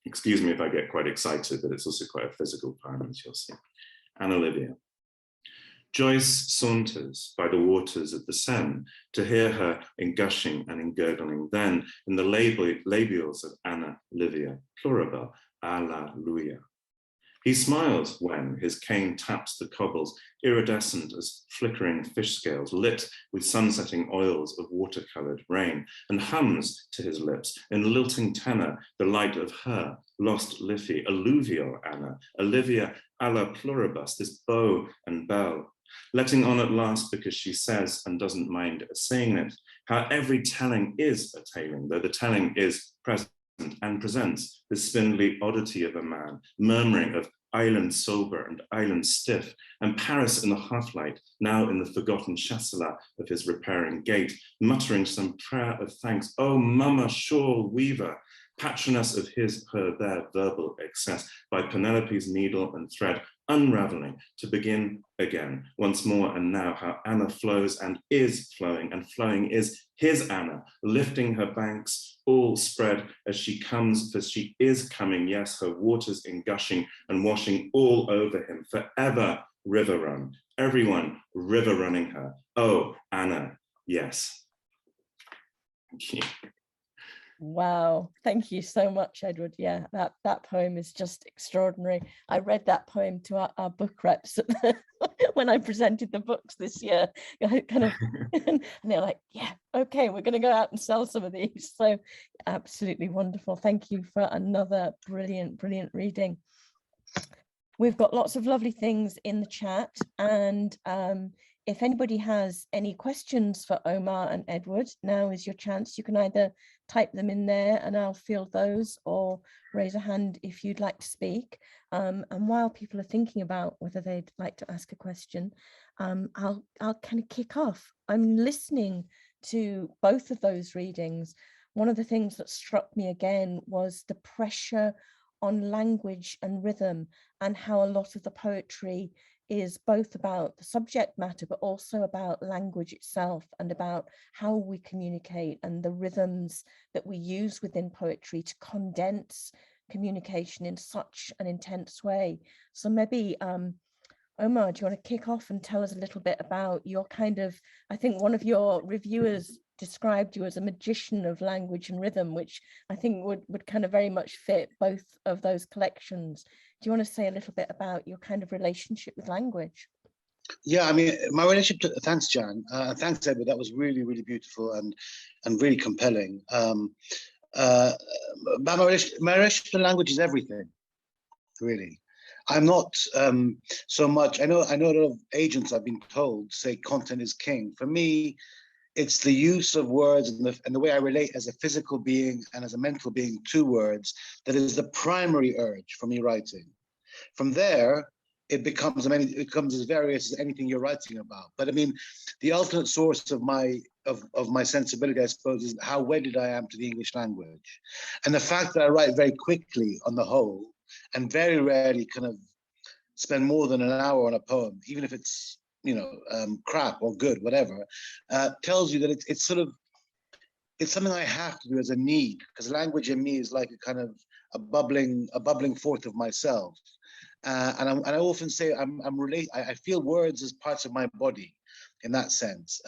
Excuse me if I get quite excited, but it's also quite a physical poem, as you'll see. Anna Livia. Joyce saunters by the waters of the Seine to hear her in gushing and in gurgling. Then, in the labials of Anna Livia Plurabelle, Alleluia. He smiles when his cane taps the cobbles, iridescent as flickering fish scales, lit with sunsetting oils of watercolored rain, and hums to his lips in lilting tenor the light of her lost Liffey, alluvial Anna, Olivia alla pluribus, this bow and bell, letting on at last because she says and doesn't mind saying it, how every telling is a tailing, though the telling is present and presents the spindly oddity of a man, murmuring of island sober and island stiff, and Paris in the half-light, now in the forgotten chasselas of his repairing gait, muttering some prayer of thanks. Oh, mama, shawl weaver, patroness of his, her, their verbal excess, by Penelope's needle and thread, unraveling to begin again once more. And now how Anna flows and is flowing, and flowing is his Anna, lifting her banks all spread as she comes, for she is coming, yes, her waters in gushing and washing all over him, forever river run, everyone river running her. Oh, Anna, yes. Thank you. Wow, thank you so much, Edward. Yeah, that poem is just extraordinary. I read that poem to our book reps when I presented the books this year. Kind of, and they're like, "Yeah, okay, we're going to go out and sell some of these." So, absolutely wonderful. Thank you for another brilliant reading. We've got lots of lovely things in the chat, and if anybody has any questions for Omar and Edward, now is your chance. You can either type them in there and I'll field those, or raise a hand if you'd like to speak. And while people are thinking about whether they'd like to ask a question, I'll kind of kick off. I'm listening to both of those readings. One of the things that struck me again was the pressure on language and rhythm, and how a lot of the poetry is both about the subject matter, but also about language itself and about how we communicate and the rhythms that we use within poetry to condense communication in such an intense way. So maybe, Omar, do you want to kick off and tell us a little bit about your kind of, I think one of your reviewers described you as a magician of language and rhythm, which I think would kind of very much fit both of those collections. Do you want to say a little bit about your kind of relationship with language? Yeah, I mean, my relationship to, thanks, Jan. Thanks, Edward. That was really beautiful and really compelling. My relationship to language is everything, really. I'm not so much, I know a lot of agents, I've been told, say content is king. For me, it's the use of words and the way I relate as a physical being and as a mental being to words that is the primary urge for me writing. From there, it becomes as various as anything you're writing about. But I mean, the ultimate source of my sensibility, I suppose, is how wedded I am to the English language. And the fact that I write very quickly on the whole, and very rarely kind of spend more than an hour on a poem, even if it's, you know, crap or good, whatever, tells you that it's something I have to do as a need, because language in me is like a kind of a bubbling forth of myself. And I often say I feel words as parts of my body in that sense.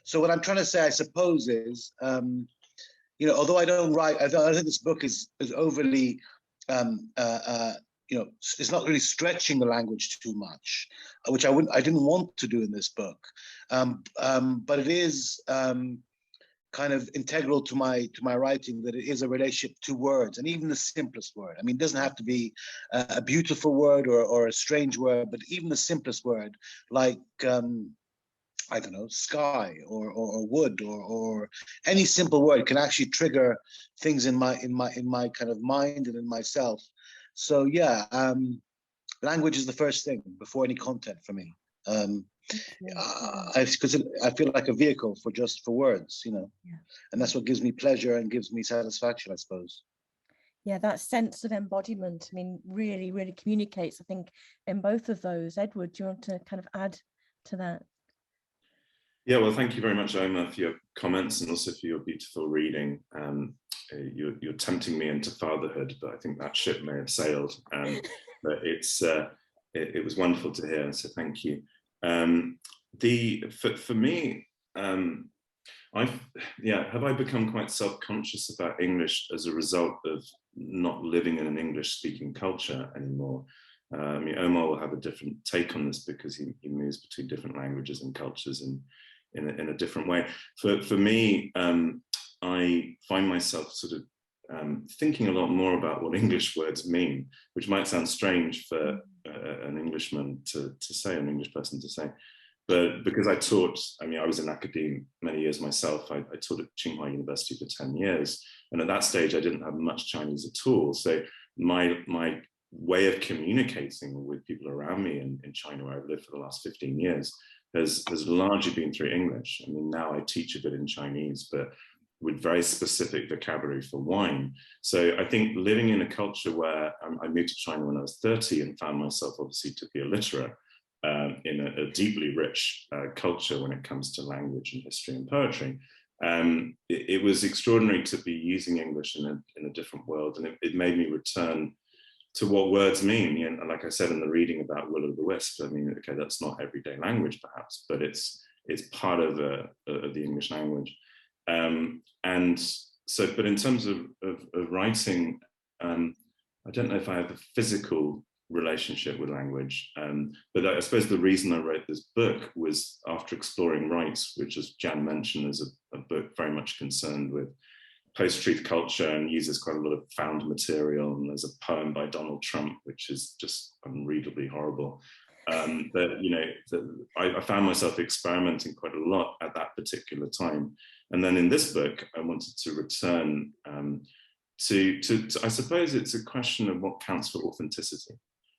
So what I'm trying to say, I suppose, is, you know, although I don't write, I think this book is overly, you know, it's not really stretching the language too much, which I didn't want to do in this book. But it is kind of integral to my writing, that it is a relationship to words, and even the simplest word. I mean, it doesn't have to be a beautiful word or a strange word, but even the simplest word, like I don't know, sky or wood or any simple word can actually trigger things in my kind of mind and in myself. So yeah, language is the first thing before any content for me. Because I feel like a vehicle for words, you know, yeah. And that's what gives me pleasure and gives me satisfaction, I suppose. Yeah, that sense of embodiment, I mean, really communicates, I think, in both of those. Edward, do you want to kind of add to that? Yeah, well, thank you very much, Omar, for your comments and also for your beautiful reading. You're tempting me into fatherhood, but I think that ship may have sailed. But it was wonderful to hear, so thank you. For me, have I become quite self-conscious about English as a result of not living in an English-speaking culture anymore? I mean, Omar will have a different take on this because he moves between different languages and cultures in a different way. For me, I find myself sort of thinking a lot more about what English words mean, which might sound strange for an Englishman to say, an English person to say. But because I taught, I mean, I was in academia many years myself. I taught at Tsinghua University for 10 years. And at that stage, I didn't have much Chinese at all. So my way of communicating with people around me in China, where I've lived for the last 15 years, has largely been through English. I mean, now I teach a bit in Chinese, but with very specific vocabulary for wine. So I think living in a culture where I moved to China when I was 30 and found myself obviously to be illiterate, in a deeply rich culture when it comes to language and history and poetry. It was extraordinary to be using English in a different world, and it made me return to what words mean. And like I said in the reading about Will o' the Wisp, I mean, okay, that's not everyday language perhaps, but it's part of the English language. And so, but in terms of writing, I don't know if I have a physical relationship with language, but I suppose the reason I wrote this book was after exploring rights, which, as Jan mentioned, is a book very much concerned with post-truth culture and uses quite a lot of found material. And there's a poem by Donald Trump, which is just unreadably horrible. But you know, I found myself experimenting quite a lot at that particular time. And then in this book, I wanted to return to I suppose it's a question of what counts for authenticity.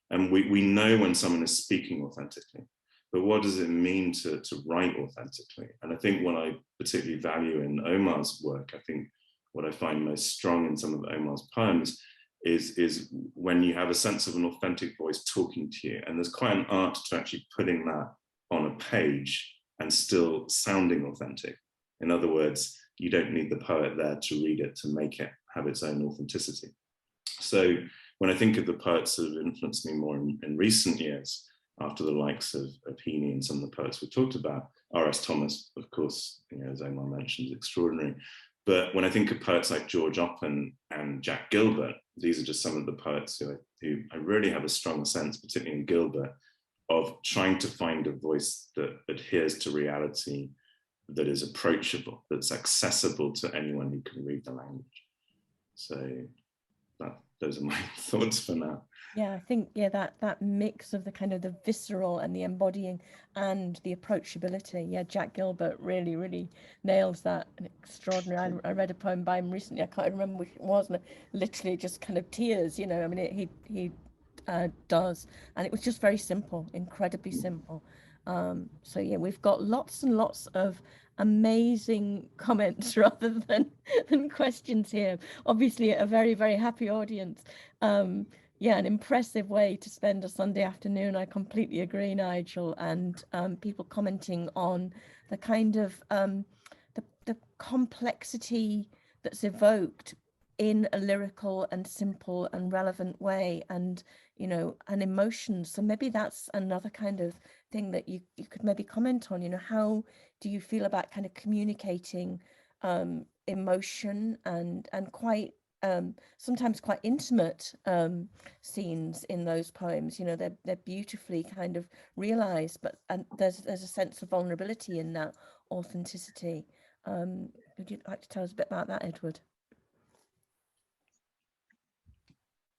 And we know when someone is speaking authentically, but what does it mean to write authentically? And I think what I particularly value in Omar's work, I think what I find most strong in some of Omar's poems is when you have a sense of an authentic voice talking to you. And there's quite an art to actually putting that on a page and still sounding authentic. In other words, you don't need the poet there to read it to make it have its own authenticity. So when I think of the poets that have influenced me more in recent years, after the likes of Heaney and some of the poets we talked about, R.S. Thomas, of course, you know, as Omar mentioned, is extraordinary. But when I think of poets like George Oppen and Jack Gilbert, these are just some of the poets who I really have a strong sense, particularly in Gilbert, of trying to find a voice that adheres to reality, that is approachable, that's accessible to anyone who can read the language. So those are my thoughts for now. Yeah, I think, yeah, that mix of the kind of the visceral and the embodying and the approachability. Yeah, Jack Gilbert really, really nails that. An extraordinary. I read a poem by him recently. I can't remember which it was, and literally just kind of tears. You know, I mean, he does, and it was just very simple, incredibly simple. So yeah, we've got lots and lots of amazing comments rather than questions here. Obviously, a very, very happy audience. Yeah, an impressive way to spend a Sunday afternoon. I completely agree, Nigel. And people commenting on the kind of the complexity that's evoked in a lyrical and simple and relevant way, and you know, and emotions. So maybe that's another kind of thing that you could maybe comment on. You know, how do you feel about kind of communicating emotion and quite sometimes quite intimate scenes in those poems? You know, they're beautifully kind of realized, but there's a sense of vulnerability in that authenticity. Would you like to tell us a bit about that, Edward?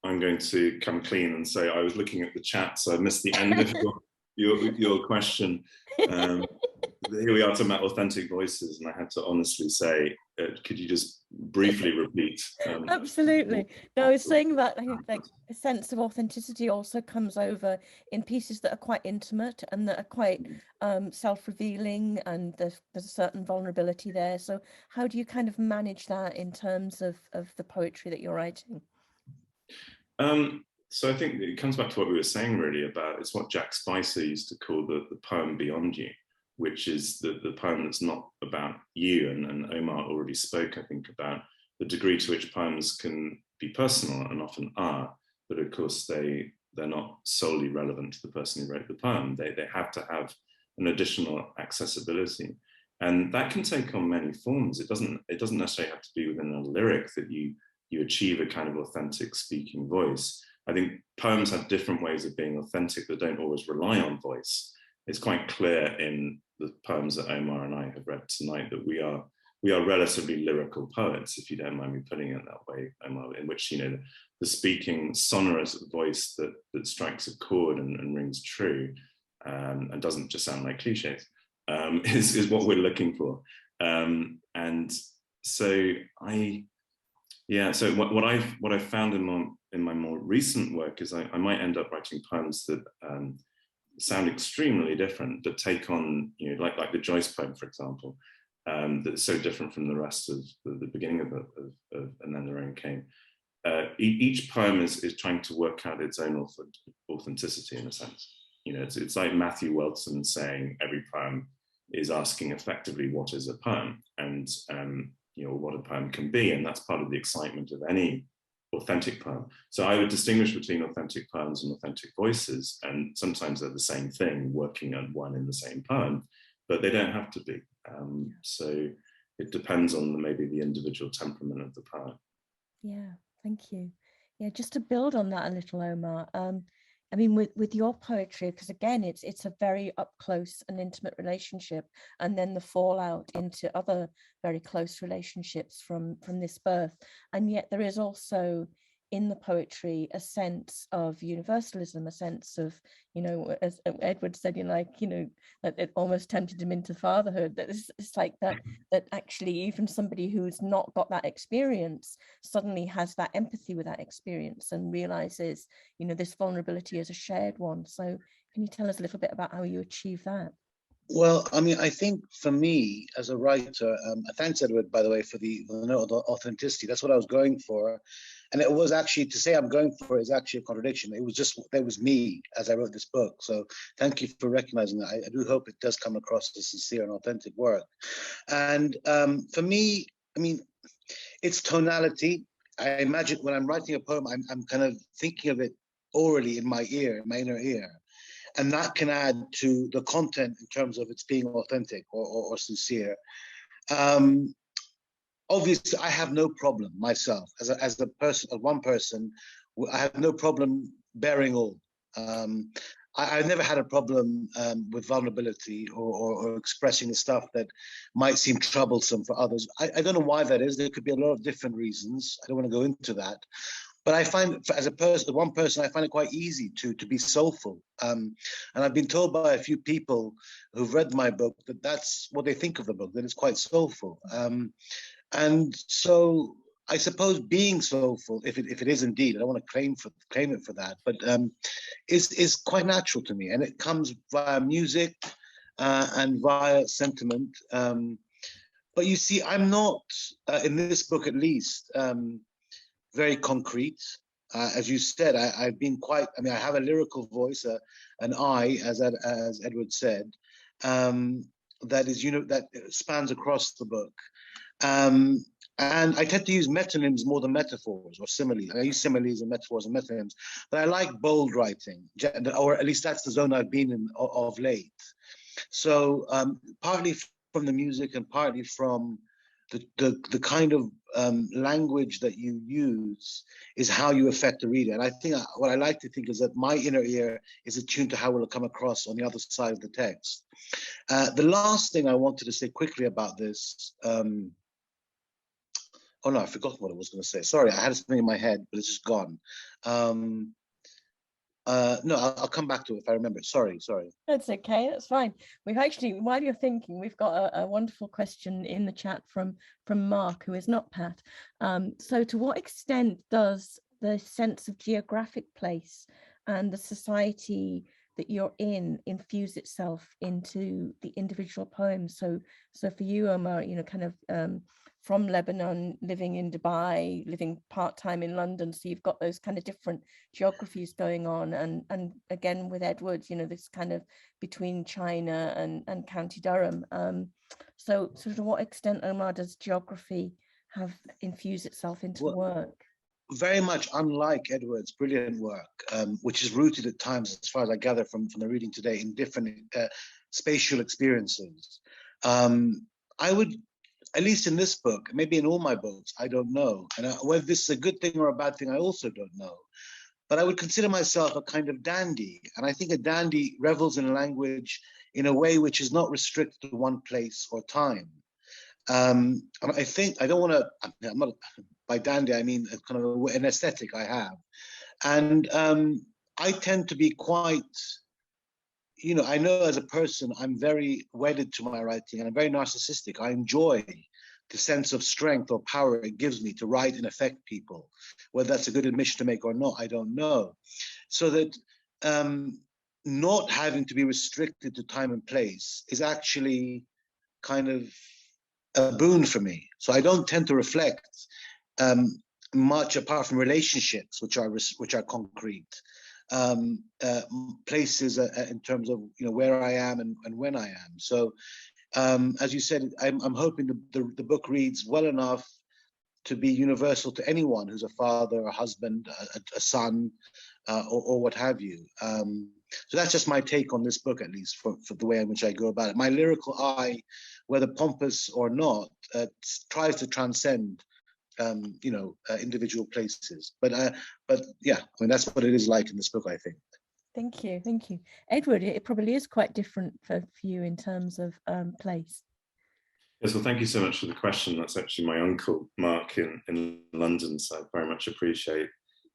I'm going to come clean and say I was looking at the chat, so I missed the end of your question. Here we are talking about authentic voices, and I had to honestly say, could you just briefly repeat? Absolutely. No, I was saying that I think like a sense of authenticity also comes over in pieces that are quite intimate and that are quite self-revealing, and there's a certain vulnerability there. So how do you kind of manage that in terms of the poetry that you're writing? So I think it comes back to what we were saying really about, it's what Jack Spicer used to call the poem beyond you, which is the poem that's not about you. And Omar already spoke, I think, about the degree to which poems can be personal, and often are, but of course they're not solely relevant to the person who wrote the poem. They have to have an additional accessibility. And that can take on many forms. It doesn't necessarily have to be within a lyric that you achieve a kind of authentic speaking voice. I think poems have different ways of being authentic that don't always rely on voice. It's quite clear in the poems that Omar and I have read tonight that we are relatively lyrical poets, if you don't mind me putting it that way, Omar, in which, you know, the speaking sonorous voice that strikes a chord and rings true and doesn't just sound like cliches, is what we're looking for. And so so what I've found in my more recent work is I might end up writing poems that sound extremely different, but take on, you know, like the Joyce poem, for example, that's so different from the rest of the beginning of And Then the Rain Came. Each poem is trying to work out its own authenticity, in a sense. You know, it's like Matthew Wilson saying every poem is asking effectively what is a poem, and you know, what a poem can be, and that's part of the excitement of any authentic poem. So I would distinguish between authentic poems and authentic voices, and sometimes they're the same thing, working on one in the same poem, but they don't have to be. So it depends on maybe the individual temperament of the poet. Yeah, thank you. Yeah, just to build on that a little, Omar. I mean, with your poetry, because again, it's a very up close and intimate relationship, and then the fallout into other very close relationships from this birth, and yet there is also in the poetry a sense of universalism, a sense of, you know, as Edward said, you know, like, you know, that it almost tempted him into fatherhood. That it's like that actually even somebody who's not got that experience suddenly has that empathy with that experience and realizes, you know, this vulnerability is a shared one. So can you tell us a little bit about how you achieve that? Well, I mean, I think for me as a writer, thanks, Edward, by the way, for the note of authenticity. That's what I was going for. And it was actually, to say I'm going for it is actually a contradiction. It was just, that was me as I wrote this book. So thank you for recognizing that. I do hope it does come across as sincere and authentic work. And for me, I mean, it's tonality. I imagine when I'm writing a poem, I'm kind of thinking of it orally in my ear, in my inner ear. And that can add to the content in terms of its being authentic or sincere. Obviously, I have no problem myself as a person, as one person. I have no problem bearing all. I've never had a problem with vulnerability or expressing the stuff that might seem troublesome for others. I don't know why that is. There could be a lot of different reasons. I don't want to go into that. But I find, as a person, one person, I find it quite easy to be soulful. And I've been told by a few people who've read my book that that's what they think of the book, that it's quite soulful. And so I suppose being soulful, if it is indeed, I don't want to claim it for that, but is quite natural to me. And it comes via music and via sentiment. But you see, I'm not, in this book at least, very concrete. As you said, I've been quite, I mean, I have a lyrical voice, an eye, as Edward said, that is, you know, that spans across the book. And I tend to use metonyms more than metaphors or similes. I use similes and metaphors and metonyms, but I like bold writing, or at least that's the zone I've been in of late. So partly from the music and partly from the kind of language that you use is how you affect the reader. And I think what I like to think is that my inner ear is attuned to how it will come across on the other side of the text. The last thing I wanted to say quickly about this, oh no, I forgot what I was going to say. Sorry, I had something in my head, but it's just gone. No, I'll come back to it if I remember. Sorry. That's okay, that's fine. We've actually, while you're thinking, we've got a wonderful question in the chat from Mark, who is not Pat. So to what extent does the sense of geographic place and the society that you're in infuse itself into the individual poems? So for you, Omar, you know, kind of from Lebanon, living in Dubai, living part-time in London, so you've got those kind of different geographies going on, and again with Edward, you know, this kind of between China and County Durham. So to what extent, Omar, does geography have infused itself into the work? Very much unlike Edward's brilliant work, which is rooted at times, as far as I gather from the reading today, in different spatial experiences. I would, at least in this book, maybe in all my books, I don't know. And whether this is a good thing or a bad thing, I also don't know. But I would consider myself a kind of dandy. And I think a dandy revels in language in a way which is not restricted to one place or time. And I think, I don't want to, I'm not, by dandy, I mean kind of an aesthetic I have. And I tend to be quite, you know, I know as a person, I'm very wedded to my writing, and I'm very narcissistic. I enjoy the sense of strength or power it gives me to write and affect people. Whether that's a good admission to make or not, I don't know. So that not having to be restricted to time and place is actually kind of a boon for me. So I don't tend to reflect much apart from relationships, which are concrete. Places in terms of, you know, where I am and when I am. So as you said, I'm hoping the book reads well enough to be universal to anyone who's a father, a husband, a son, or what have you. So that's just my take on this book, at least for the way in which I go about it. My lyrical eye, whether pompous or not, tries to transcend you know, individual places. But yeah, I mean, that's what it is like in this book, I think. Thank you, thank you. Edward, it probably is quite different for you in terms of place. Yes, well, thank you so much for the question. That's actually my uncle, Mark, in London, so I very much appreciate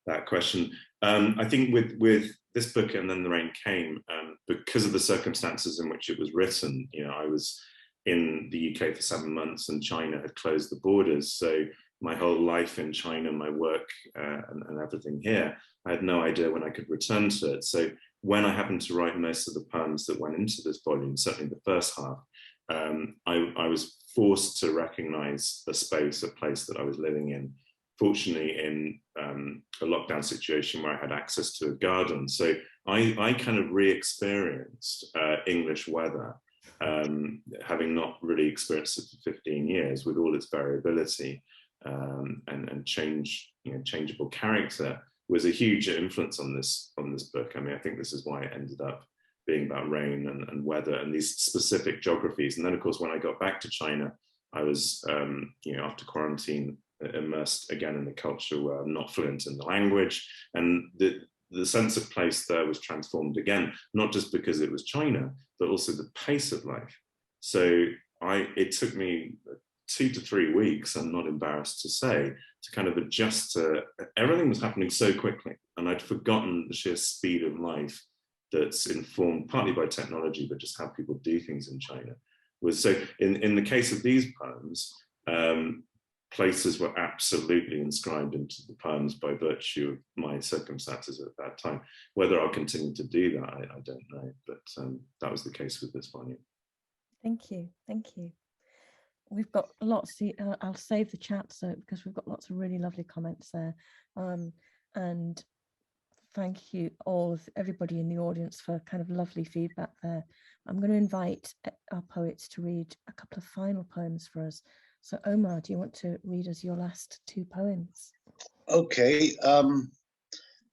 that question. I think with this book, And Then the Rain Came, because of the circumstances in which it was written, you know, I was in the UK for 7 months and China had closed the borders. So my whole life in China, my work and everything here, I had no idea when I could return to it. So when I happened to write most of the poems that went into this volume, certainly the first half, I was forced to recognize a space, a place that I was living in. Fortunately, in a lockdown situation where I had access to a garden. So I kind of re-experienced English weather, having not really experienced it for 15 years with all its variability and changeable character, was a huge influence on this book. I mean, I think this is why it ended up being about rain and weather and these specific geographies. And then, of course, when I got back to China, I was, after quarantine, immersed again in the culture where I'm not fluent in the language. And the sense of place there was transformed again, not just because it was China, but also the pace of life. So it took me 2 to 3 weeks, I'm not embarrassed to say, to kind of adjust to everything was happening so quickly. And I'd forgotten the sheer speed of life that's informed partly by technology, but just how people do things in China. So in the case of these poems, places were absolutely inscribed into the poems by virtue of my circumstances at that time. Whether I'll continue to do that, I don't know, but that was the case with this volume. Thank you, thank you. We've got lots, I'll save the chat because we've got lots of really lovely comments there. And thank you everybody in the audience for kind of lovely feedback there. I'm going to invite our poets to read a couple of final poems for us. So Omar, do you want to read us your last 2 poems? Okay.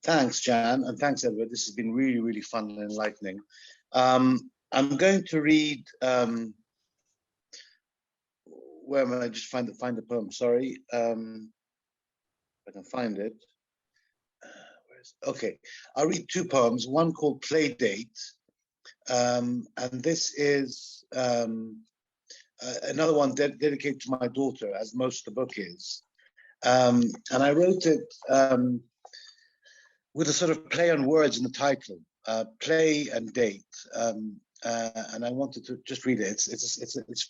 Thanks, Jan, and thanks, Edward. This has been really, really fun and enlightening. I'm going to read, where am I? Just find the poem, sorry. If I can find it. Okay, I'll read 2 poems, one called Playdate, and this is another one dedicated to my daughter, as most of the book is. And I wrote it with a sort of play on words in the title, play and date. And I wanted to just read it. It's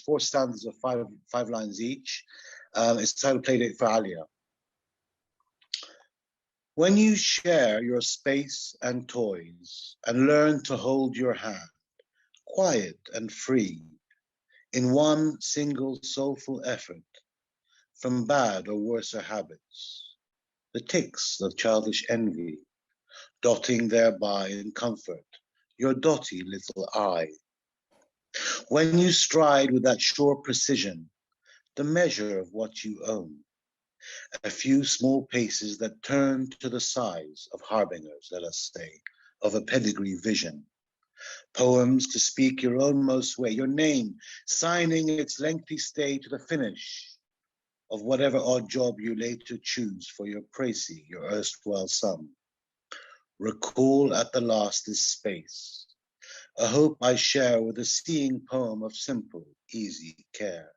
4 stanzas of 5 lines each. It's titled Playdate for Alia. When you share your space and toys and learn to hold your hand, quiet and free, in one single soulful effort, from bad or worser habits, the ticks of childish envy, dotting thereby in comfort your dotty little eye. When you stride with that sure precision, the measure of what you own, a few small paces that turn to the size of harbingers, let us say, of a pedigree vision. Poems to speak your own most way, your name signing its lengthy stay to the finish of whatever odd job you later choose for your précis, your erstwhile sum. Recall at the last this space, a hope I share with a seeing poem of simple, easy care.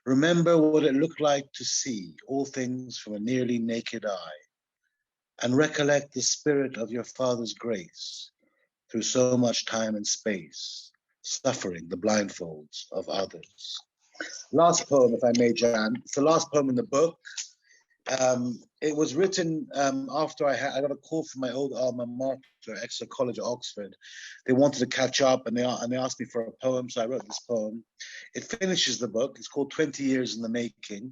Remember what it looked like to see all things from a nearly naked eye, and recollect the spirit of your Father's grace through so much time and space, suffering the blindfolds of others. Last poem, if I may, Jan. It's the last poem in the book. It was written after I got a call from my old alma mater, Exeter College at Oxford. They wanted to catch up, and they asked me for a poem, so I wrote this poem. It finishes the book. It's called 20 Years in the Making.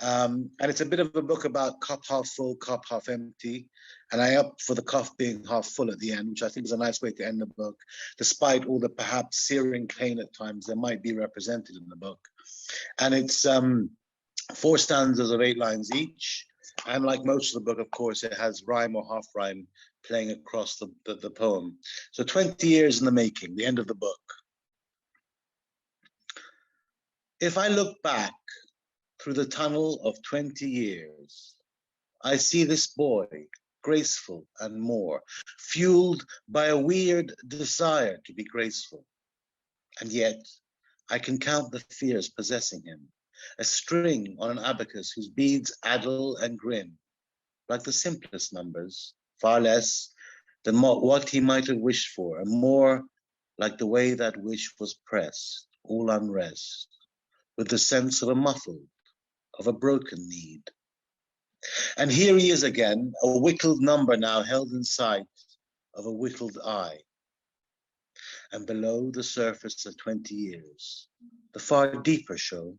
And it's a bit of a book about cup half full, cup half empty. And I opt for the cup being half full at the end, which I think is a nice way to end the book, despite all the perhaps searing pain at times that might be represented in the book. And it's 4 stanzas of 8 lines each. And like most of the book, of course, it has rhyme or half rhyme playing across the poem. So 20 years in the making, the end of the book. If I look back through the tunnel of 20 years, I see this boy, graceful and more, fueled by a weird desire to be graceful. And yet, I can count the fears possessing him, a string on an abacus whose beads addle and grin, like the simplest numbers, far less than what he might have wished for, and more like the way that wish was pressed, all unrest, with the sense of a muffled, of a broken need. And here he is again, a whittled number now held in sight of a whittled eye. And below the surface of 20 years, the far deeper show,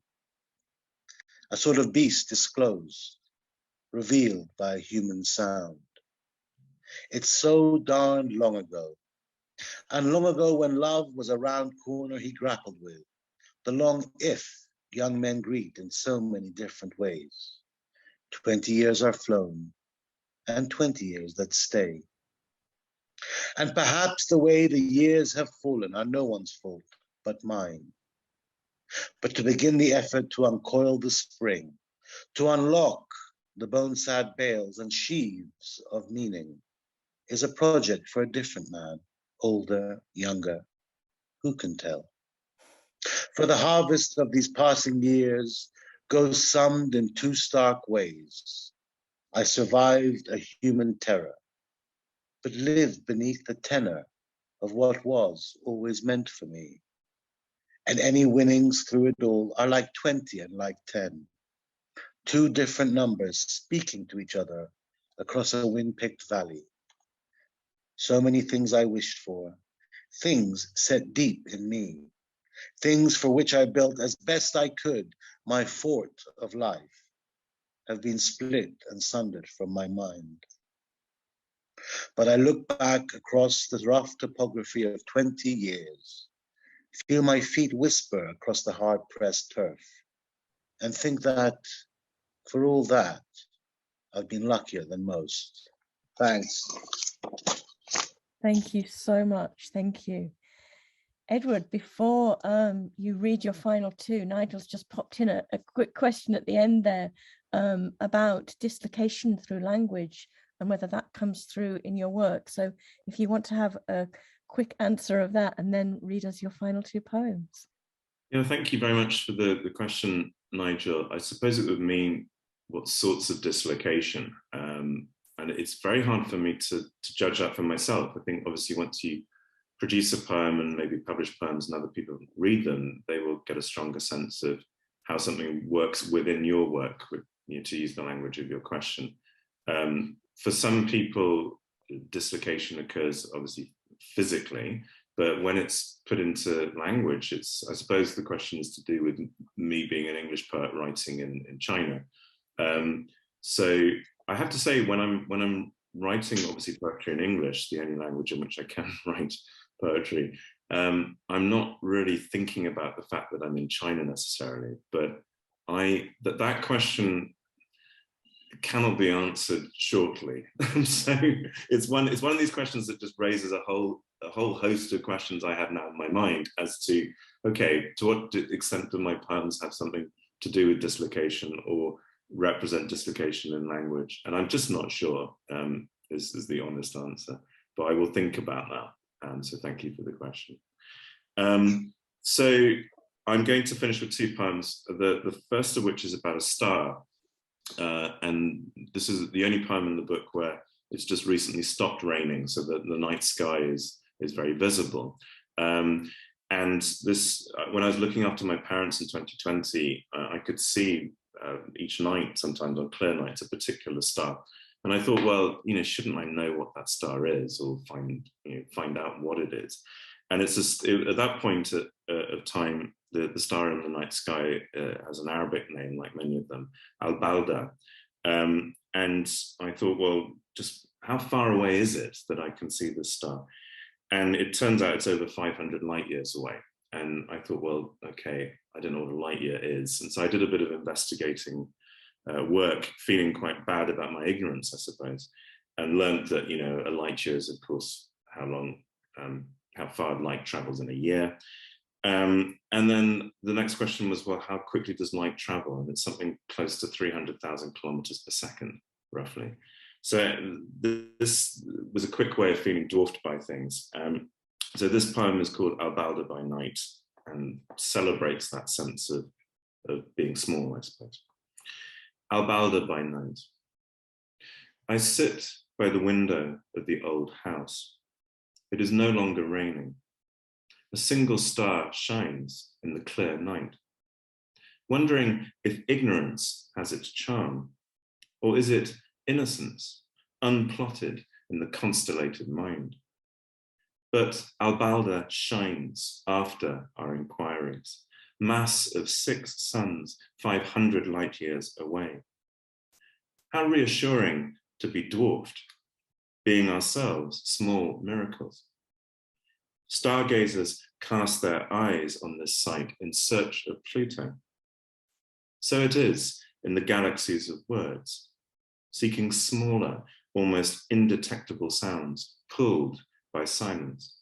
a sort of beast disclosed, revealed by a human sound. It's so darned long ago, and long ago when love was a round corner he grappled with, the long if young men greet in so many different ways. 20 years are flown, and 20 years that stay. And perhaps the way the years have fallen are no one's fault but mine. But to begin the effort to uncoil the spring, to unlock the bone-sad bales and sheaves of meaning, is a project for a different man, older, younger, who can tell? For the harvest of these passing years goes summed in 2 stark ways. I survived a human terror, but lived beneath the tenor of what was always meant for me. And any winnings through it all are like 20 and like 10. 2 different numbers speaking to each other across a wind-picked valley. So many things I wished for, things set deep in me, things for which I built as best I could my fort of life, have been split and sundered from my mind. But I look back across the rough topography of 20 years, feel my feet whisper across the hard-pressed turf, and think that, for all that, I've been luckier than most. Thanks. Thank you so much. Thank you. Edward, before you read your final 2, Nigel's just popped in a quick question at the end there about dislocation through language and whether that comes through in your work. So if you want to have a quick answer of that and then read us your final 2 poems. Yeah, thank you very much for the question, Nigel. I suppose it would mean what sorts of dislocation. And it's very hard for me to judge that for myself. I think obviously once you produce a poem and maybe publish poems and other people read them, they will get a stronger sense of how something works within your work, with, to use the language of your question. For some people, dislocation occurs obviously physically, but when it's put into language, I suppose the question is to do with me being an English poet writing in China. So I have to say, when I'm writing obviously poetry in English, the only language in which I can write poetry, I'm not really thinking about the fact that I'm in China necessarily, but that question cannot be answered shortly. So it's one of these questions that just raises a whole host of questions I have now in my mind as to, okay, to what extent do my poems have something to do with dislocation or represent dislocation in language? And I'm just not sure, is the honest answer, but I will think about that. So thank you for the question. So I'm going to finish with 2 poems, the first of which is about a star. And this is the only poem in the book where it's just recently stopped raining, so that the night sky is is very visible. And this, when I was looking after my parents in 2020, I could see each night, sometimes on clear nights, a particular star. And I thought, well, shouldn't I know what that star is, or find out what it is? And it's just, at that point of time, the star in the night sky has an Arabic name, like many of them, Al-Balda. And I thought, well, just how far away is it that I can see this star? And it turns out it's over 500 light years away. And I thought, well, okay, I don't know what a light year is. And so I did a bit of investigating work, feeling quite bad about my ignorance, I suppose, and learned that, a light year is, of course, how far light travels in a year. And then the next question was, well, how quickly does light travel? And it's something close to 300,000 kilometers per second, roughly. So this was a quick way of feeling dwarfed by things. So this poem is called Al-Balda by Night, and celebrates that sense of being small, I suppose. Al-Balda by Night. I sit by the window of the old house. It is no longer raining. A single star shines in the clear night. Wondering if ignorance has its charm, or is it innocence, unplotted in the constellated mind? But Al-Balda shines after our inquiries, mass of 6 suns, 500 light years away. How reassuring to be dwarfed, being ourselves small miracles. Stargazers cast their eyes on this sight in search of Pluto. So it is in the galaxies of words, seeking smaller, almost indetectable sounds, pulled by silence.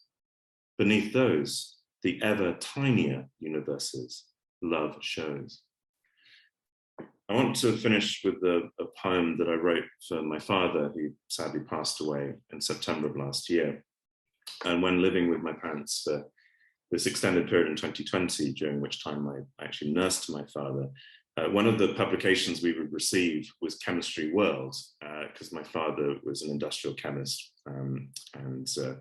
Beneath those, the ever tinier universes love shows. I want to finish with a poem that I wrote for my father, who sadly passed away in September of last year. And when living with my parents for this extended period in 2020, during which time I actually nursed my father, one of the publications we would receive was Chemistry World, because my father was an industrial chemist and a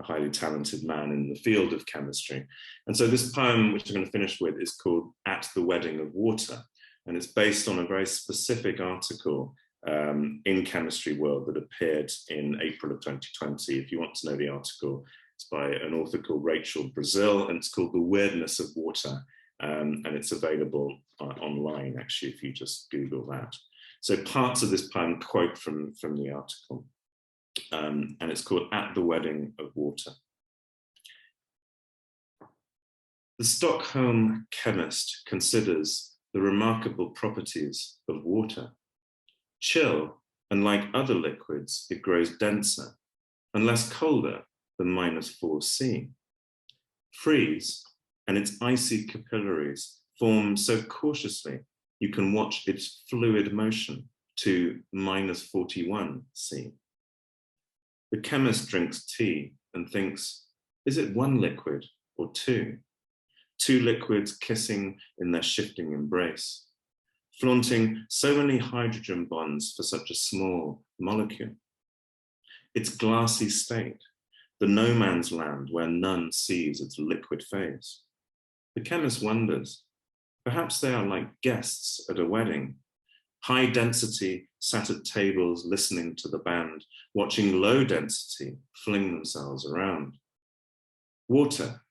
highly talented man in the field of chemistry. And so this poem, which I'm going to finish with, is called At the Wedding of Water. And it's based on a very specific article in Chemistry World that appeared in April of 2020. If you want to know the article, it's by an author called Rachel Brazil, and it's called The Weirdness of Water. And it's available online, actually, if you just Google that. So parts of this poem quote from the article. And it's called At the Wedding of Water. The Stockholm chemist considers the remarkable properties of water. Chill, and like other liquids, it grows denser and less colder than -4C. Freeze, and its icy capillaries form so cautiously you can watch its fluid motion to -41C. The chemist drinks tea and thinks, is it one liquid or two? Two liquids kissing in their shifting embrace, flaunting so many hydrogen bonds for such a small molecule. Its glassy state, the no man's land where none sees its liquid phase. The chemist wonders, perhaps they are like guests at a wedding, high density sat at tables listening to the band, watching low density fling themselves around. Water,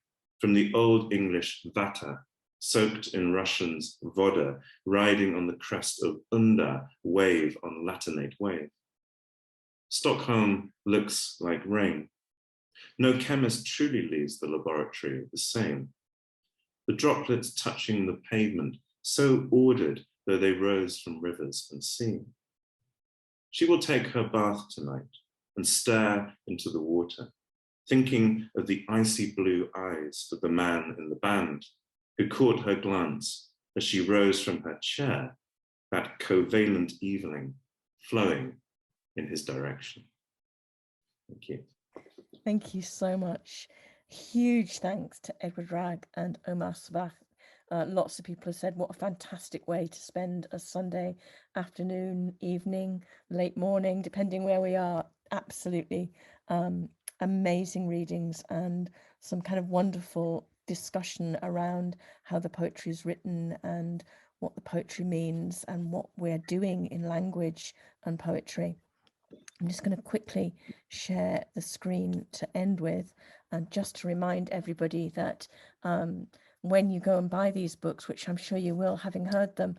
from the Old English vata, soaked in Russians voda, riding on the crest of unda, wave on Latinate wave. Stockholm looks like rain. No chemist truly leaves the laboratory the same. The droplets touching the pavement, so ordered though they rose from rivers and sea. She will take her bath tonight and stare into the water, thinking of the icy blue eyes of the man in the band who caught her glance as she rose from her chair, that covalent evening flowing in his direction. Thank you. Thank you so much. Huge thanks to Edward Ragg and Omar Sabbagh. Lots of people have said what a fantastic way to spend a Sunday afternoon, evening, late morning, depending where we are. Absolutely amazing readings and some kind of wonderful discussion around how the poetry is written and what the poetry means and what we're doing in language and poetry. I'm just going to quickly share the screen to end with, and just to remind everybody that when you go and buy these books, which I'm sure you will, having heard them,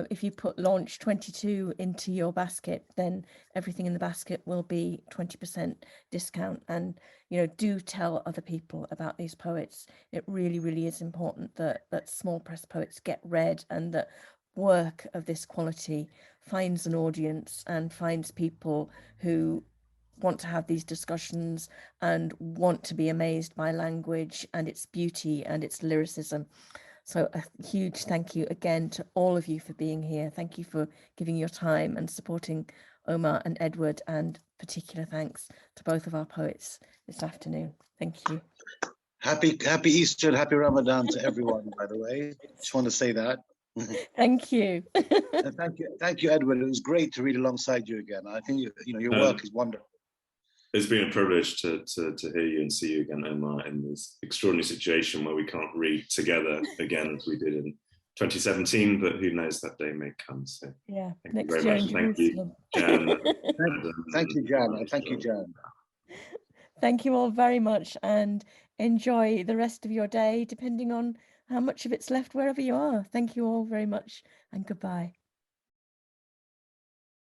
if you put Launch 22 into your basket, then everything in the basket will be 20% discount. And, you know, do tell other people about these poets. It really, really is important that small press poets get read, and that work of this quality finds an audience and finds people who want to have these discussions and want to be amazed by language and its beauty and its lyricism. So a huge thank you again to all of you for being here. Thank you for giving your time and supporting Omar and Edward, and particular thanks to both of our poets this afternoon. Thank you. Happy Easter and happy Ramadan to everyone, by the way. Just want to say that. Thank you. And thank you, Edward. It was great to read alongside you again. I think your work is wonderful. It's been a privilege to hear you and see you again, Omar, in this extraordinary situation where we can't read together again as we did in 2017, but who knows, that day may come. So yeah, thank you very much. Thank you, Jan. Thank you, Jan. Thank you, Jan. Thank you all very much, and enjoy the rest of your day, depending on how much of it's left wherever you are. Thank you all very much, and goodbye.